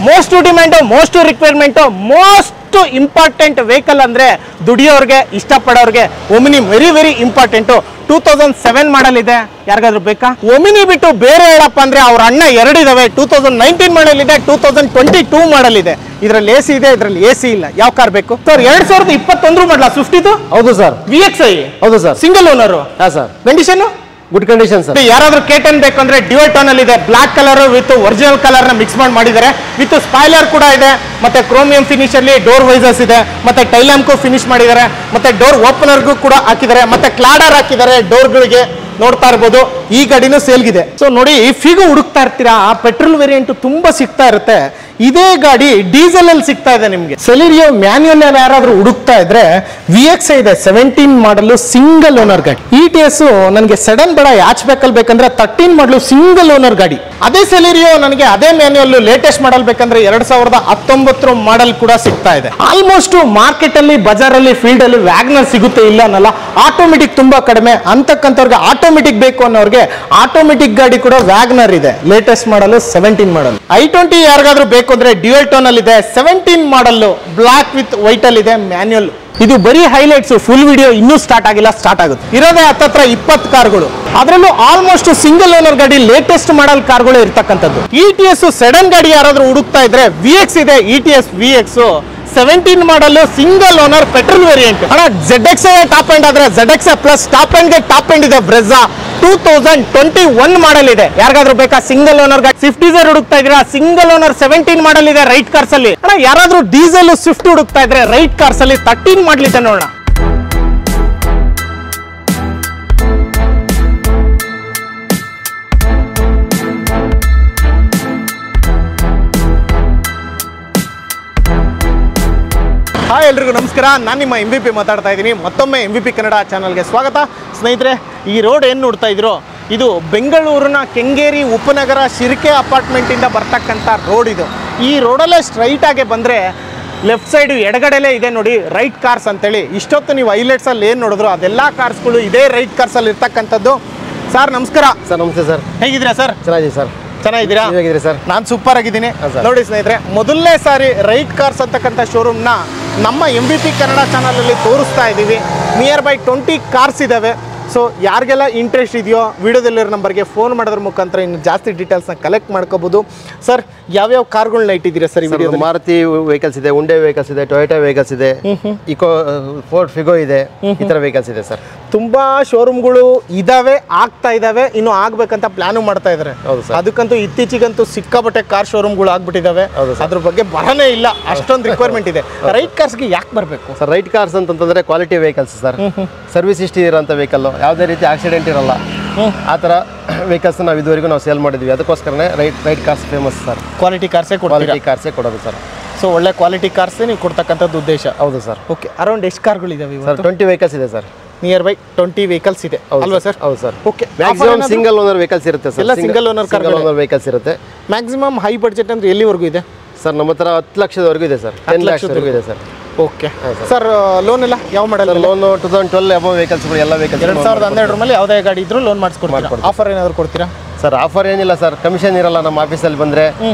Most demand, most requirement, most important vehicle ಅಂದ್ರೆ ದುಡಿಯೋರ್ಗೆ, ಇಷ್ಟಪಡೋರ್ಗೆ Omni very very important. 2007 ಮಾಡಲ್ ಇದೆ, ಯಾರಿಗಾದ್ರೂ ಬೇಕಾ? ಒಮಿನಿ ಬಿಟ್ಟು ಬೇರೆ ಹೇಳಪ್ಪ ಅಂದ್ರೆ ಅವ್ರ ಅಣ್ಣ ಎರಡಿದಾವೆ. 2019 ಮಾಡಲ್ ಇದೆ, 2022 ಮಾಡಲ್ ಇದೆ. ಇದ್ರಲ್ಲಿ ಎಸಿ ಇದೆ, ಇದ್ರಲ್ಲಿ ಎಸಿ ಇಲ್ಲ. ಯಾವ ಕಾರ್ ಬೇಕು ಸರ್? 2021 ಮಾಡಲ ಸ್ವಿಫ್ಟ್ ಇದು? ಹೌದು ಸರ್. VXi? ಹೌದು ಸರ್. Single owner? ಹಾ sir. Condition good condition sir. ಯಾರಾದ್ರೂ K10 ಬೇಕಂದ್ರೆ ಡ್ಯುಯಲ್ ಟೋನ್ ಅಲ್ಲಿ ಇದೆ, black colour with original colour ನ ಮಿಕ್ಸ್ ಮಾಡಿದ್ದಾರೆ. ವಿತ್ ಸ್ಪಾಯ್ಲರ್ ಕೂಡ ಇದೆ, ಮತ್ತೆ ಕ್ರೋಮಿಯಂ ಫಿನಿಶ್ ಅಲ್ಲಿ ಡೋರ್ ವೈಸರ್ಸ್ ಇದೆ, ಮತ್ತೆ ಟೈಲ್ಯಾಂಪ್ಗೂ ಫಿನಿಶ್ ಮಾಡಿದ್ದಾರೆ, ಮತ್ತೆ ಡೋರ್ ಓಪನರ್ಗೂ ಕೂಡ ಹಾಕಿದ್ದಾರೆ, ಮತ್ತೆ ಕ್ಲಾಡರ್ ಹಾಕಿದ್ದಾರೆ ಡೋರ್ಗಳಿಗೆ. ನೋಡ್ತಾ ಇರ್ಬೋದು, ಈ ಗಾಡಿನೂ ಸೇಲ್ಗಿದೆ. ಸೊ ನೋಡಿ, ಫಿಗು ಹುಡುಕ್ತಾ ಇರ್ತೀರಾ, ಪೆಟ್ರೋಲ್ ವೇರಿಯಂಟ್ ತುಂಬಾ ಸಿಗ್ತಾ ಇರುತ್ತೆ. ಇದೇ ಗಾಡಿ ಡೀಸೆಲ್ ಅಲ್ಲಿ ಸಿಗ್ತಾ ಇದೆ ನಿಮ್ಗೆ. ಸೆಲೆರಿಯೋ ಮ್ಯಾನ್ಯುಯಲ್ ಯಾರಾದ್ರೂ ಹುಡುಕ್ತಾ ಇದ್ರೆ VXi ಇದೆ, 17 ಮಾಡಲು ಸಿಂಗಲ್ ಓನರ್ ಗಾಡಿ. ETS ನನಗೆ ಸಡನ್ ಬೇಡ, ಯಾಚ್ ಬೇಕಲ್ಲಿ ಬೇಕಂದ್ರೆ 13 ಮಾಡಲು ಸಿಂಗಲ್ ಓನರ್ ಗಾಡಿ. ಅದೇ ಸೆಲೆರಿಯೋ ನನಗೆ ಅದೇ ಮ್ಯಾನ್ಯುಯಲ್ ಲೇಟೆಸ್ಟ್ ಮಾಡಲ್ ಬೇಕಂದ್ರೆ 2019 ಮಾಡಲ್ ಕೂಡ ಸಿಗ್ತಾ ಇದೆ. ಆಲ್ಮೋಸ್ಟ್ ಮಾರ್ಕೆಟ್ ಅಲ್ಲಿ, ಬಜಾರ್ ಅಲ್ಲಿ, ಫೀಲ್ಡ್ ಅಲ್ಲಿ ವ್ಯಾಗ್ನರ್ ಸಿಗುತ್ತೆ ಇಲ್ಲ ಅನ್ನಲ್ಲ. ಆಟೋಮೆಟಿಕ್ ತುಂಬಾ ಕಡಿಮೆ ಅಂತಕ್ಕಂಥವ್ರಿಗೆ, ಆಟೋಮೆಟಿಕ್ ಬೇಕು ಅನ್ನೋರಿಗೆ ಆಟೋಮೆಟಿಕ್ ಗಾಡಿ ಕೂಡ ವ್ಯಾಗ್ನರ್ ಇದೆ, ಲೇಟೆಸ್ಟ್ ಮಾಡಲ್ 17 ಮಾಡಲ್. i20 ಯಾರಿಗಾದ್ರೂ ಬೇಕು ಅಂದ್ರೆ ಡ್ಯುಯಲ್ ಟೋನ್ ಅಲ್ಲಿ ಇದೆ, 17 ಮಾಡಲ್ ಬ್ಲಾಕ್ ವಿತ್ ವೈಟ್ ಅಲ್ಲಿ ಇದೆ, ಮ್ಯಾನ್ಯುಯಲ್. ಇದು ಬರೀ ಹೈಲೈಟ್ಸ್, ಫುಲ್ ವಿಡಿಯೋ ಇನ್ನೂ ಸ್ಟಾರ್ಟ್ ಆಗಿಲ್ಲ, ಸ್ಟಾರ್ಟ್ ಆಗುತ್ತೆ. ಇರೋದೇ ಹತ್ತತ್ರ 20 ಕಾರ್ಗಳು, ಅದರಲ್ಲೂ ಆಲ್ಮೋಸ್ಟ್ ಸಿಂಗಲ್ ಓನರ್ ಗಾಡಿ, ಲೇಟೆಸ್ಟ್ ಮಾಡಲ್ ಕಾರ್ಗಳು ಇರ್ತಕ್ಕಂಥದ್ದು. ETS ಸೆಡನ್ ಗಾಡಿ ಯಾರಾದ್ರೂ ಹುಡುಕ್ತಾ ಇದ್ರೆ VX ಇದೆ, ETS VX 17 ಮಾಡಲ್ ಸಿಂಗಲ್ ಓನರ್ ಪೆಟ್ರೋಲ್ ವೇರಿಯಂಟ್. ಅಣ್ಣ ZX ಟಾಪ್ ಎಂಡ್ ಆದ್ರೆ ZX ಪ್ಲಸ್ ಟಾಪ್ ಎಂಡ್ ಗೆ ಟಾಪ್ ಎಂಡ್ ಇದೆ ಬ್ರೆಜಾ 2021 ಮಾಡಲ್ ಇದೆ. ಯಾರಿಗಾದ್ರೂ ಬೇಕಾ ಸಿಂಗಲ್ ಓನರ್ ಗಾಡಿ? ಸ್ವಿಫ್ಟ್ ಡಿಸೈರ್ ಹುಡುಕ್ತಾ ಇದ್ದೀರಾ? ಸಿಂಗಲ್ ಓನರ್ 17 ಮಾಡಲ್ ಇದೆ ರೈಟ್ ಕಾರ್ಸ್ ಅಲ್ಲಿ. ಅಣ್ಣ ಯಾರಾದ್ರೂ ಡೀಸೆಲ್ ಸ್ವಿಫ್ಟ್ ಹುಡುಕ್ತಾ ಇದ್ರೆ ರೈಟ್ ಕಾರ್ಸ್ ಅಲ್ಲಿ 13 ಮಾಡಲ್ ಇದೆ ನೋಡೋಣ. ಹಾಯ್ ಎಲ್ರಿಗೂ ನಮಸ್ಕಾರ, ನಾನು ನಿಮ್ಮ MVP ಮಾತಾಡ್ತಾ ಇದ್ದೀನಿ. ಮತ್ತೊಮ್ಮೆ MVP ಕನ್ನಡ ಚಾನಲ್ಗೆ ಸ್ವಾಗತ. ಸ್ನೇಹಿತರೆ, ಈ ರೋಡ್ ಏನು ನೋಡ್ತಾ ಇದ್ದೀರೋ ಇದು ಬೆಂಗಳೂರಿನ ಕೆಂಗೇರಿ ಉಪನಗರ ಶಿರ್ಕೆ ಅಪಾರ್ಟ್ಮೆಂಟಿಂದ ಬರ್ತಕ್ಕಂಥ ರೋಡ್ ಇದು. ಈ ರೋಡಲ್ಲೇ ಸ್ಟ್ರೈಟ್ ಆಗಿ ಬಂದರೆ ಲೆಫ್ಟ್ ಸೈಡು ಎಡಗಡೆಲೇ ಇದೆ ನೋಡಿ ರೈಟ್ ಕಾರ್ಸ್ ಅಂತೇಳಿ. ಇಷ್ಟೊತ್ತು ನೀವು ಹೈಲೈಟ್ಸಲ್ಲಿ ಏನು ನೋಡಿದ್ರು ಅದೆಲ್ಲ ಕಾರ್ಸ್ಗಳು ಇದೇ ರೈಟ್ ಕಾರ್ಸಲ್ಲಿ ಇರ್ತಕ್ಕಂಥದ್ದು. ಸರ್ ನಮಸ್ಕಾರ. ಸರ್ ನಮಸ್ತೆ ಸರ್. ಹೇಗಿದ್ದೀರಾ ಸರ್? ಚೆನ್ನಾಗಿದೆ ಸರ್. ಚೆನ್ನಾಗಿದ್ದೀರಾ? ಹೇಗಿದ್ದೀರಿ ಸರ್? ನಾನು ಸೂಪರ್ ಆಗಿದ್ದೀನಿ. ನೋಡಿ ಸ್ನೇಹಿತರೆ, ಮೊದಲನೇ ಸಾರಿ ರೈಟ್ ಕಾರ್ಸ್ ಅಂತಕ್ಕಂಥ ಶೋರೂಮ್ನ ನಮ್ಮ MVP ಕನ್ನಡ ಚಾನಲಲ್ಲಿ ತೋರಿಸ್ತಾ ಇದ್ದೀವಿ. ನಿಯರ್ ಬೈ 20 ಕಾರ್ಸ್ ಇದ್ದಾವೆ. ಸೊ ಯಾರಿಗೆಲ್ಲ ಇಂಟ್ರೆಸ್ಟ್ ಇದೆಯೋ ವಿಡಿಯೋದಲ್ಲಿರೋ ನಂಬರ್ಗೆ ಫೋನ್ ಮಾಡೋದ್ರ ಮುಖಾಂತರ ಇನ್ನು ಜಾಸ್ತಿ ಡೀಟೇಲ್ಸ್ನ ಕಲೆಕ್ಟ್ ಮಾಡ್ಕೋಬೋದು. ಸರ್ ಯಾವ್ಯಾವ ಕಾರ್ಗಳನ್ನ ಇಟ್ಟಿದ್ದೀರಾ ಸರ್ ಈ ವಿಡಿಯೋ? ಮಾರುತಿ ವೆಹಿಕಲ್ಸ್ ಇದೆ, ಉಂಡೆ ವೆಹಿಕಲ್ಸ್ ಇದೆ, ಟೊಯೋಟಾ ವೆಹಿಕಲ್ಸ್ ಇದೆ, ಇಕೋ ಫೋರ್ಡ್ ಫಿಗೋ ಇದೆ, ಈ ಥರ ವೆಹಿಕಲ್ಸ್ ಇದೆ ಸರ್. ತುಂಬಾ ಶೋರೂಮ್ಗಳು ಇದಾವೆ, ಆಗ್ತಾ ಇದಾವೆ, ಇನ್ನು ಆಗ್ಬೇಕಂತ ಪ್ಲಾನು ಮಾಡ್ತಾ ಇದ್ದಾರೆ. ಅದಕ್ಕಂತೂ ಇತ್ತೀಚೆಗಂತೂ ಸಿಕ್ಕಾಪಟ್ಟೆ ಕಾರ್ ಶೋರೂಮ್ಗಳು ಆಗ್ಬಿಟ್ಟಿದಾವೆ. ಅದ್ರ ಬಗ್ಗೆ ಬರನೇ ಇಲ್ಲ, ಅಷ್ಟೊಂದು ರಿಕ್ವೈರ್ಮೆಂಟ್ ಇದೆ. ರೈಟ್ ಕಾರ್ಸ್ಗೆ ಯಾಕೆ ಬರಬೇಕು ಸರ್? ರೈಟ್ ಕಾರ್ಸ್ ಅಂತಂದ್ರೆ quality vehicles sir, service history ಇರೋಂಥ ವೆಹಿಕಲ್, ಯಾವುದೇ ರೀತಿ ಆಕ್ಸಿಡೆಂಟ್ ಇರಲ್ಲ, ಆ ಥರ ವೆಹಿಕಲ್ಸ್ ನಾವು ಇದುವರೆಗೂ ನಾವು ಸೇಲ್ ಮಾಡಿದ್ವಿ. ಅದಕ್ಕೋಸ್ಕರನೇ right cars famous sir. Quality ಕಾರ್ಸೇ ಕೊಡೋದು ಸರ್. ಸೊ ಒಳ್ಳೆ ಕ್ವಾಲಿಟಿ ಕಾರ್ಸೇ ನೀವು ಕೊಡ್ತಕ್ಕಂಥದ್ದು ಉದ್ದೇಶ? ಹೌದು ಸರ್. ಓಕೆ, ಅರೌಂಡ್ ಎಷ್ಟು ಕಾರ್ಗಳಿದಾವೆ ಸರ್? 20 ವೆಹಿಕಲ್ಸ್ ಇದೆ ಸರ್. ನಿಯರ್ ಬೈ 20 ವೆಹಿಕಲ್ಸ್ ಇದೆ ಅಲ್ವಾ ಸರ್? ಹೌದು sir. Okay, maximum single owner vehicles ಇರುತ್ತೆ ಸರ್. ಎಲ್ಲ ಸಿಂಗಲ್ ಓನರ್ ವೆಹಿಕಲ್ಸ್ ಇರುತ್ತೆ. ಮ್ಯಾಕ್ಸಿಮಮ್ ಹೈ ಬಡ್ಜೆಟ್ ಅಂದ್ರೆ ಎಲ್ಲಿವರೆಗೂ ಇದೆ ಸರ್? ನಮ್ಮ ಹತ್ರ 10 ಲಕ್ಷದವರೆಗೂ ಇದೆ ಸರ್. 10 ಲಕ್ಷದವರೆಗೂ ಇದೆ ಸರ್. Okay sir. ಲೋನ್ ಎಲ್ಲ ಯಾವ ಮಾಡಲ್? ಲೋನ್ 2012 ಅಬೋ ವೆಹಿಕಲ್ಸ್ಗಳು ಎಲ್ಲ ವೆಹಿಕಲ್ಸ್ 2012 ಮೇಲೆ ಯಾವುದೇ ಗಾಡಿ ಇದ್ರೂ ಲೋನ್ ಮಾಡಿಸ್ಕೊಡ್ತೀರಾ? ಆಫರ್ ಏನಾದ್ರು ಕೊಡ್ತೀರಾ ಸರ್? ಆಫರ್ ಏನಿಲ್ಲ ಸರ್, ಕಮಿಷನ್ ಇರಲ್ಲ ನಮ್ಮ ಆಫೀಸಲ್ಲಿ ಬಂದರೆ,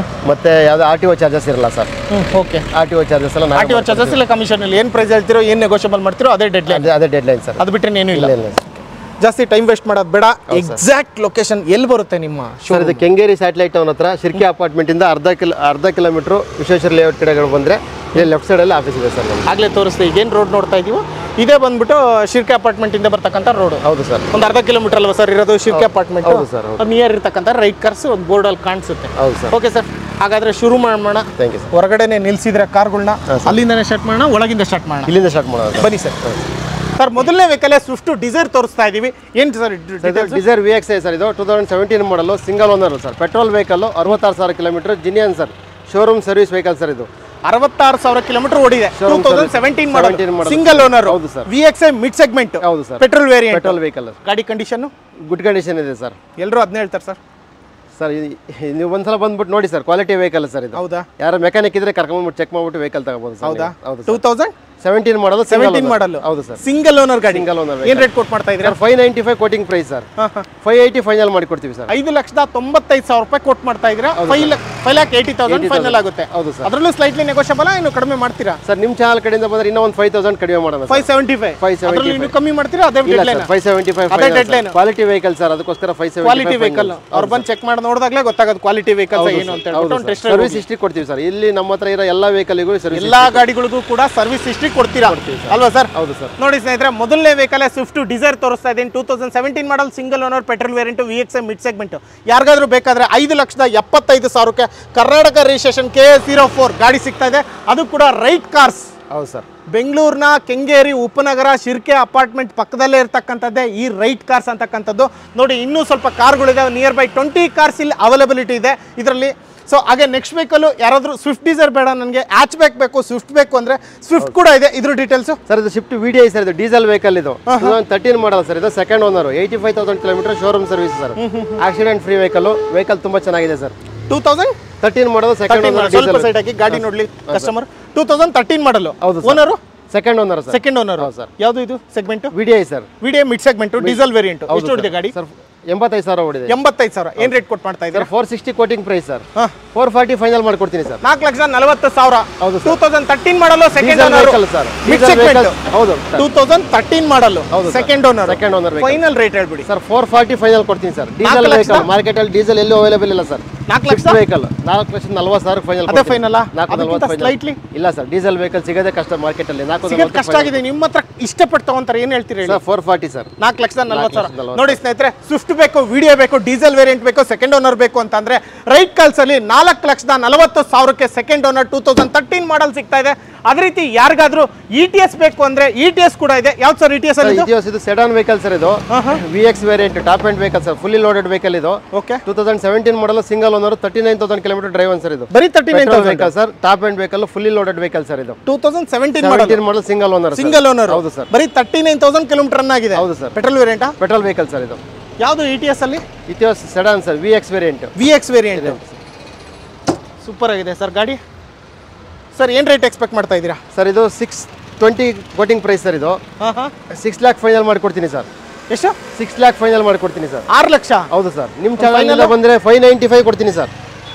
ಮತ್ತೆ ಯಾವುದೇ RTO ಚಾರ್ಜಸ್ ಇರಲ್ಲ ಸರ್. ಓಕೆ, RTO ಚಾರ್ಜಸ್ ಎಲ್ಲ RTO ಚಾರ್ಜಸ್ ಇಲ್ಲ, ಕಮಿಷನ್ ಇಲ್ಲ. ಏನು ಪ್ರೈಸ್ ಹೇಳ್ತೀರೋ, ಏನು ನೆಗೋಷಿಯಬಲ್ ಮಾಡ್ತೀರೋ ಅದೇ ಡೆಡ್ಲೈನ್ ಸರ್. ಅದು ಬಿಟ್ಟರೆ ಏನೂ ಇಲ್ಲ. ಜಾಸ್ತಿ ಟೈಮ್ ವೇಸ್ಟ್ ಮಾಡೋದು ಬೇಡ. ಎಕ್ಸಾಕ್ಟ್ ಲೊಕೇಶನ್ ಎಲ್ಲಿ ಬರುತ್ತೆ ನಿಮ್ಮ ಸರ್? ಇದು ಕೆಂಗೇರಿ ಸ್ಯಾಟಲೈಟ್ ಟೌನ್ ಹತ್ರ ಶಿರ್ಕೆ ಅಪಾರ್ಟ್ಮೆಂಟಿಂದ ಅರ್ಧ ಕಿಲೋಮೀಟ್ರು ವಿಶ್ವೇಶ್ವರ ಲೇಔಟ್ ಕಡೆಗಳು ಬಂದರೆ ಇಲ್ಲಿ ಲೆಫ್ಟ್ ಸೈಡಲ್ಲಿ ಆಫೀಸ್ ಇದೆ ಸರ್. ಆಗಲೇ ತೋರಿಸ್ತೀವಿ. ಈಗೇನು ರೋಡ್ ನೋಡ್ತಾ ಇದೀವೋ ಇದೇ ಬಂದ್ಬಿಟ್ಟು ಶಿರ್ಕೆ ಅಪಾರ್ಟ್ಮೆಂಟಿಂದ ಬರ್ತಕ್ಕಂಥ ರೋಡ್. ಹೌದು ಸರ್. ಒಂದು ಅರ್ಧ ಕಿಲೋಮೀಟರ್ ಅಲ್ವಾ ಸರ್ ಇರೋದು ಶಿರ್ಕೆ ಅಪಾರ್ಟ್ಮೆಂಟ್? ಹೌದು ಸರ್. ನಿಯರ್ ಇರ್ತಕ್ಕಂಥ ರೈಟ್ ಕಾರ್ಸ್ ಒಂದು ಬೋರ್ಡಲ್ಲಿ ಕಾಣಿಸುತ್ತೆ. ಹೌದು ಸರ್. ಓಕೆ ಸರ್, ಹಾಗಾದ್ರೆ ಶುರು ಮಾಡೋಣ. Thank you sir. ಹೊರಗಡೆನೆ ನಿಲ್ಸಿದ್ರೆ ಕಾರ್ಗಳನ್ನ ಅಲ್ಲಿಂದನೇ ಸ್ಟಾರ್ಟ್ ಮಾಡೋಣ, ಒಳಗಿಂದ ಸ್ಟಾರ್ಟ್ ಮಾಡೋಣ? ಇಲ್ಲಿಂದ ಸ್ಟಾರ್ಟ್ ಮಾಡೋಣ. ಬನ್ನಿ ಸರ್. ಸರ್ ಮೊದಲನೇ ವೆಹಿಕಲ್ ಸ್ವಿಫ್ಟ್ ಡಿಸೈರ್ ತೋರಿಸ್ತಾ ಇದೀವಿ. ಏನು ಸರ್ ಡಿಸೈರ್ VXi ಸರ್? ಇದು 2017 model single owner sir. Petrol vehicle, 66,000 kilometre, genuine sir, showroom service vehicle sir. ಇದು 66,000 ಕಿಲೋಮೀಟರ್ ಓಡಿದೆ. 2017 ಮಾಡಲ್, ಸಿಂಗಲ್ ಓನರ್. ಹೌದು ಸರ್. VXi mid segment. ಹೌದು sir. Petrol variant, petrol vehicle. ಗಾಡಿ condition good condition ಇದೆ sir. ಎಲ್ಲರೂ ಅದನ್ನೇ ಹೇಳ್ತಾರೆ ಸರ್. ಸರ್ ನೀವು ಒಂದ್ಸಲ ಬಂದ್ಬಿಟ್ಟು ನೋಡಿ ಸರ್, ಕ್ವಾಲಿಟಿ ವೆಹಿಕಲ್ ಸರ್ ಇದು. ಹೌದಾ? ಯಾರು ಮೆಕ್ಯಾನಿಕ್ ಇದ್ರೆ ಕರ್ಕೊಂಡ್ಬಿಟ್ಟು ಚೆಕ್ ಮಾಡ್ಬಿಟ್ಟು ವೆಹಿಕಲ್ ತಗೋಬಹುದು. ಹೌದಾ? 2017 17 ಮಾಡಲ್ 17 ಮಾಡಲ್ ಹೌದು ಸರ್ ಸಿಂಗಲ್ ಓನರ್ ಗಾಡಿ ಸಿಂಗಲ್ ಓನರ್ ಏನ್ ರೇಟ್ ಕೊಟ್ಟು ಮಾಡ್ತಾ ಇದ್ದೀರಾ 595 ಕೋಟಿಂಗ್ ಪ್ರೈಸ್ ಸರ್ 580 ಫೈನಲ್ ಮಾಡಿ ಕೊಡ್ತೀವಿ ಸರ್ 5,95,000 ರೂಪಾಯಿ ಕೊಟ್ಟು ಮಾಡ್ತಾ ಇದ್ದೀರಾ 5,80,000 ಫೈನಲ್ ಆಗುತ್ತೆ ಹೌದು ಸರ್ ಅದರಲ್ಲೂ ಸ್ಲೈಟ್ಲಿ ನೆಗೋಷಿಯಬಲ್ ಇನ್ನು ಕಡಿಮೆ ಮಾಡ್ತೀರಾ ಸರ್ ನಿಮ್ಮ ಚಾನಲ್ ಕಡೆಯಿಂದ ಬಂದ್ರೆ ಇನ್ನೂ ಒಂದು 5,000 ಕಡಿಮೆ ಮಾಡೋಣ 575 ಅದರಲ್ಲಿ ಇನ್ನೂ ಕಮ್ಮಿ ಮಾಡ್ತೀರಾ ಅದೇ ಇಲ್ಲ ಡೆಡ್ಲೈನ್ ಸರ್ 575 ಅದೇ ಡೆಡ್ಲೈನ್ ಕ್ವಾಲಿಟಿ ವೆಹಿಕಲ್ ಸರ್ ಅದಕ್ಕೋಸ್ಕರ 575 ಕ್ವಾಲಿಟಿ ವೆಹಿಕಲ್ ಅವ್ರು ಬಂದು ಚೆಕ್ ಮಾಡಿ ನೋಡಿದಾಗಲೇ ಗೊತ್ತಾಗೋದು ಕ್ವಾಲಿಟಿ ವೆಹಿಕಲ್ ಏನು ಅಂತ ಹೇಳ್ಬಿಟ್ಟು ಟೆಸ್ಟ್ ಸರ್ವಿಸ್ ಹಿಸ್ಟ್ರಿ ಕೊಡ್ತೀವಿ ಸರ್ ಇಲ್ಲಿ ನಮ್ಮ ಹತ್ರ ಇರೋ ಎಲ್ಲ ವೆಹಿಕಲ್ಗೂ ಸರ್ವಿಸ್ ಎಲ್ಲಾ ಗಾಡಿಗಳಿಗೂ ಕೂಡ ಸರ್ವಿಸ್ ಹಿಸ್ಟ್ರಿ ಕೊಡ್ತೀರಾ ಅಲ್ವಾ ಸರ್ ಹೌದು ಸರ್ ನೋಡಿ ಸ್ನೇಹಿತರೆ ಮೊದಲನೇ ವೆಹಿಕಲ್ ಸ್ವಿಫ್ಟ್ ಡಿಸೈರ್ ತೋರಿಸ್ತಾ ಇದ್ದೀನಿ 2017 model single owner petrol variant VXI mid segment ಯಾರಿಗಾದ್ರೂ ಬೇಕಾದ್ರೆ 5,75,000ಕ್ಕೆ ಕರ್ನಾಟಕ ರಿಜಿಸ್ಟ್ರೇಷನ್ KA04 ಗಾಡಿ ಸಿಗ್ತಾ ಇದೆ ಅದು ಕೂಡ ರೈಟ್ ಕಾರ್ಸ್ ಹೌದು ಸರ್ ಬೆಂಗಳೂರಿನ ಕೆಂಗೇರಿ ಉಪನಗರ ಶಿರ್ಕೆ ಅಪಾರ್ಟ್ಮೆಂಟ್ ಪಕ್ಕದಲ್ಲೇ ಇರ್ತಕ್ಕಂಥದ್ದೇ ಈ ರೈಟ್ ಕಾರ್ಸ್ ಅಂತಕ್ಕಂಥದ್ದು ನೋಡಿ ಇನ್ನೂ ಸ್ವಲ್ಪ ಕಾರ್ಗಳಿದಾವೆ ನಿಯರ್ ಬೈ 20 ಕಾರ್ಸ್ ಇಲ್ಲಿ ಅವೈಲಬಿಲಿಟಿ ಇದೆ ಇದರಲ್ಲಿ ಸೊ ಹಾಗೆ ನೆಕ್ಸ್ಟ್ ವೆಹಿಕಲ್ ಯಾರಾದರೂ ಸ್ವಿಫ್ಟ್ ಡಿಸೈರ್ ಬೇಡ ನನಗೆ ಹ್ಯಾಚ್ ಬ್ಯಾಕ್ ಬೇಕು ಸ್ವಿಫ್ಟ್ ಬೇಕು ಅಂದರೆ ಸ್ವಿಫ್ಟ್ ಕೂಡ ಇದೆ ಇದ್ರ ಡೀಟೇಲ್ಸು ಸರ್ ಇದು ಶಿಫ್ಟ್ VDI ಸರ್ ಇದು ಡೀಸೆಲ್ ವೆಹಿಕಲ್ ಇದು 13 ಮಾಡಲ್ ಸರ್ ಇದು second owner 85,000 kilometre showroom service sir accident free vehicle ತುಂಬಾ ಚೆನ್ನಾಗಿದೆ ಸರ್ 2013 ಮಾಡಲ್ ಸೆಕೆಂಡ್ ಓನರ್ ಸ್ವಲ್ಪ ಸೈಡ್ ಹಾಕಿ ಗಾಡಿ ನೋಡ್ಲಿ ಕಸ್ಟಮರ್ 2013 ಮಾಡಲು ಹೌದು owner second owner sir second owner sir ಯಾವುದು ಇದು segment VDI sir VDI mid segment diesel variant ಎಷ್ಟು ಹೊಡಿದೆ ಗಾಡಿ ಸರ್ 85,000 ಹೊಡಿದೆ 85,000 ಏನ್ ರೇಟ್ ಕೊಟ್ಟು ಮಾಡ್ತಾ ಇದ್ದಾರೆ 460 ಕೋಟಿಂಗ್ ಪ್ರೈಸ್ ಸರ್ 440 ಫೈನಲ್ ಮಾಡ್ಕೊಡ್ತೀನಿ ಸರ್ 4,40,000 ಹೌದು 2013 model second owner vehicle sir mid segment ಹೌದು 2013 ಮಾಡಲು ಹೌದು ಸೆಕೆಂಡ್ ಓನರ್ ಫೈನಲ್ ರೇಟ್ ಹೇಳ್ಬಿಡಿ ಸರ್ 440 ಫೈನಲ್ ಕೊಡ್ತೀನಿ ಸರ್ ಡೀಸೆಲ್ ವೆಹಿಕಲ್ ಮಾರ್ಕೆಟ್ ಅಲ್ಲಿ ಡೀಸೆಲ್ ಎಲ್ಲೂ ಅವೈಲೇಬಲ್ ಇಲ್ಲ ಸರ್ 4 ಲಕ್ಷ ವೆಹಿಕಲ್ 4,40,000 ಫೈನಲ್ ಅದೇ ಫೈನಲ್ 440 ಸ್ಲೈಟ್ಲಿ ಇಲ್ಲ ಸರ್ ಡೀಸೆಲ್ ವೆಹಿಕಲ್ ಸಿಗೋದೇ ಕಷ್ಟ ಮಾರ್ಕೆಟ್ ಅಲ್ಲಿ ಸಿಗೋದು ಕಷ್ಟ ಆಗಿದೆ ನಿಮ್ಮ ಹತ್ರ ಇಷ್ಟಪಟ್ಟು ತಗೊಂತಾರೆ ಏನ್ ಹೇಳ್ತೀರಿ ಸರ್ 440 ಸರ್ 4,40,000 ನೋಡಿ ಸ್ನೇಹಿತರೆ ಸ್ವಿಫ್ಟ್ ಬೇಕು ವಿಡಿಯೋ ಬೇಕು ಡೀಸೆಲ್ ವೇರಿಯಂಟ್ ಬೇಕು ಸೆಕೆಂಡ್ ಓನರ್ ಬೇಕು ಅಂತಂದ್ರೆ ರೈಟ್ ಕಾಲ್ಸ್ ಅಲ್ಲಿ 4,40,000ಕ್ಕೆ ಸೆಕೆಂಡ್ ಓನರ್ 2013 ಮಾಡಲ್ ಸಿಗ್ತಾ ಇದೆ ಅದೇ ರೀತಿ ಯಾರಿಗಾದ್ರೂ ETS ಬೇಕು ಅಂದ್ರೆ ETS ಕೂಡ ಇದೆ ಯಾವ್ದು ಸರ್ ETS ಅಲ್ಲಿ ಇದು ಸೆಡಾನ್ ವೆಹಿಕಲ್ ಸರ್ ಇದು VX variant top end vehicle sir fully loaded vehicle ಇದು okay 2017 model single owner 39,000 kilometre drive sir ಇದು ಬರೀ 39,000 vehicle sir top end vehicle fully loaded vehicle sir ಇದು 2017 ಮಾಡಲ್ ಸಿಂಗಲ್ ಓನರ್ ಹೌದು sir ಬರೀ 39,000 kilometre run ಆಗಿದೆ ಹೌದು sir petrol variant petrol vehicle sir ಇದು ಯಾವುದು ETS ಅಲ್ಲಿ ಇತಿಹಾಸ sedan sir VX variant super ಆಗಿದೆ ಸರ್ ಗಾಡಿ ಸರ್ ಏನು ರೇಟ್ ಎಕ್ಸ್ಪೆಕ್ಟ್ ಮಾಡ್ತಾ ಇದ್ದೀರಾ ಸರ್ ಇದು 620 ಕೋಟಿಂಗ್ ಪ್ರೈಸ್ ಸರ್ ಇದು 6 ಲ್ಯಾಕ್ ಫೈನಲ್ ಮಾಡಿಕೊಡ್ತೀನಿ ಸರ್ ಎಷ್ಟು 6 ಲ್ಯಾಕ್ ಫೈನಲ್ ಮಾಡಿಕೊಡ್ತೀನಿ ಸರ್ 6 ಲಕ್ಷ ಹೌದು ಸರ್ ನಿಮ್ಮ ಚಾನಲ್ ಬಂದರೆ 595 ಕೊಡ್ತೀನಿ ಸರ್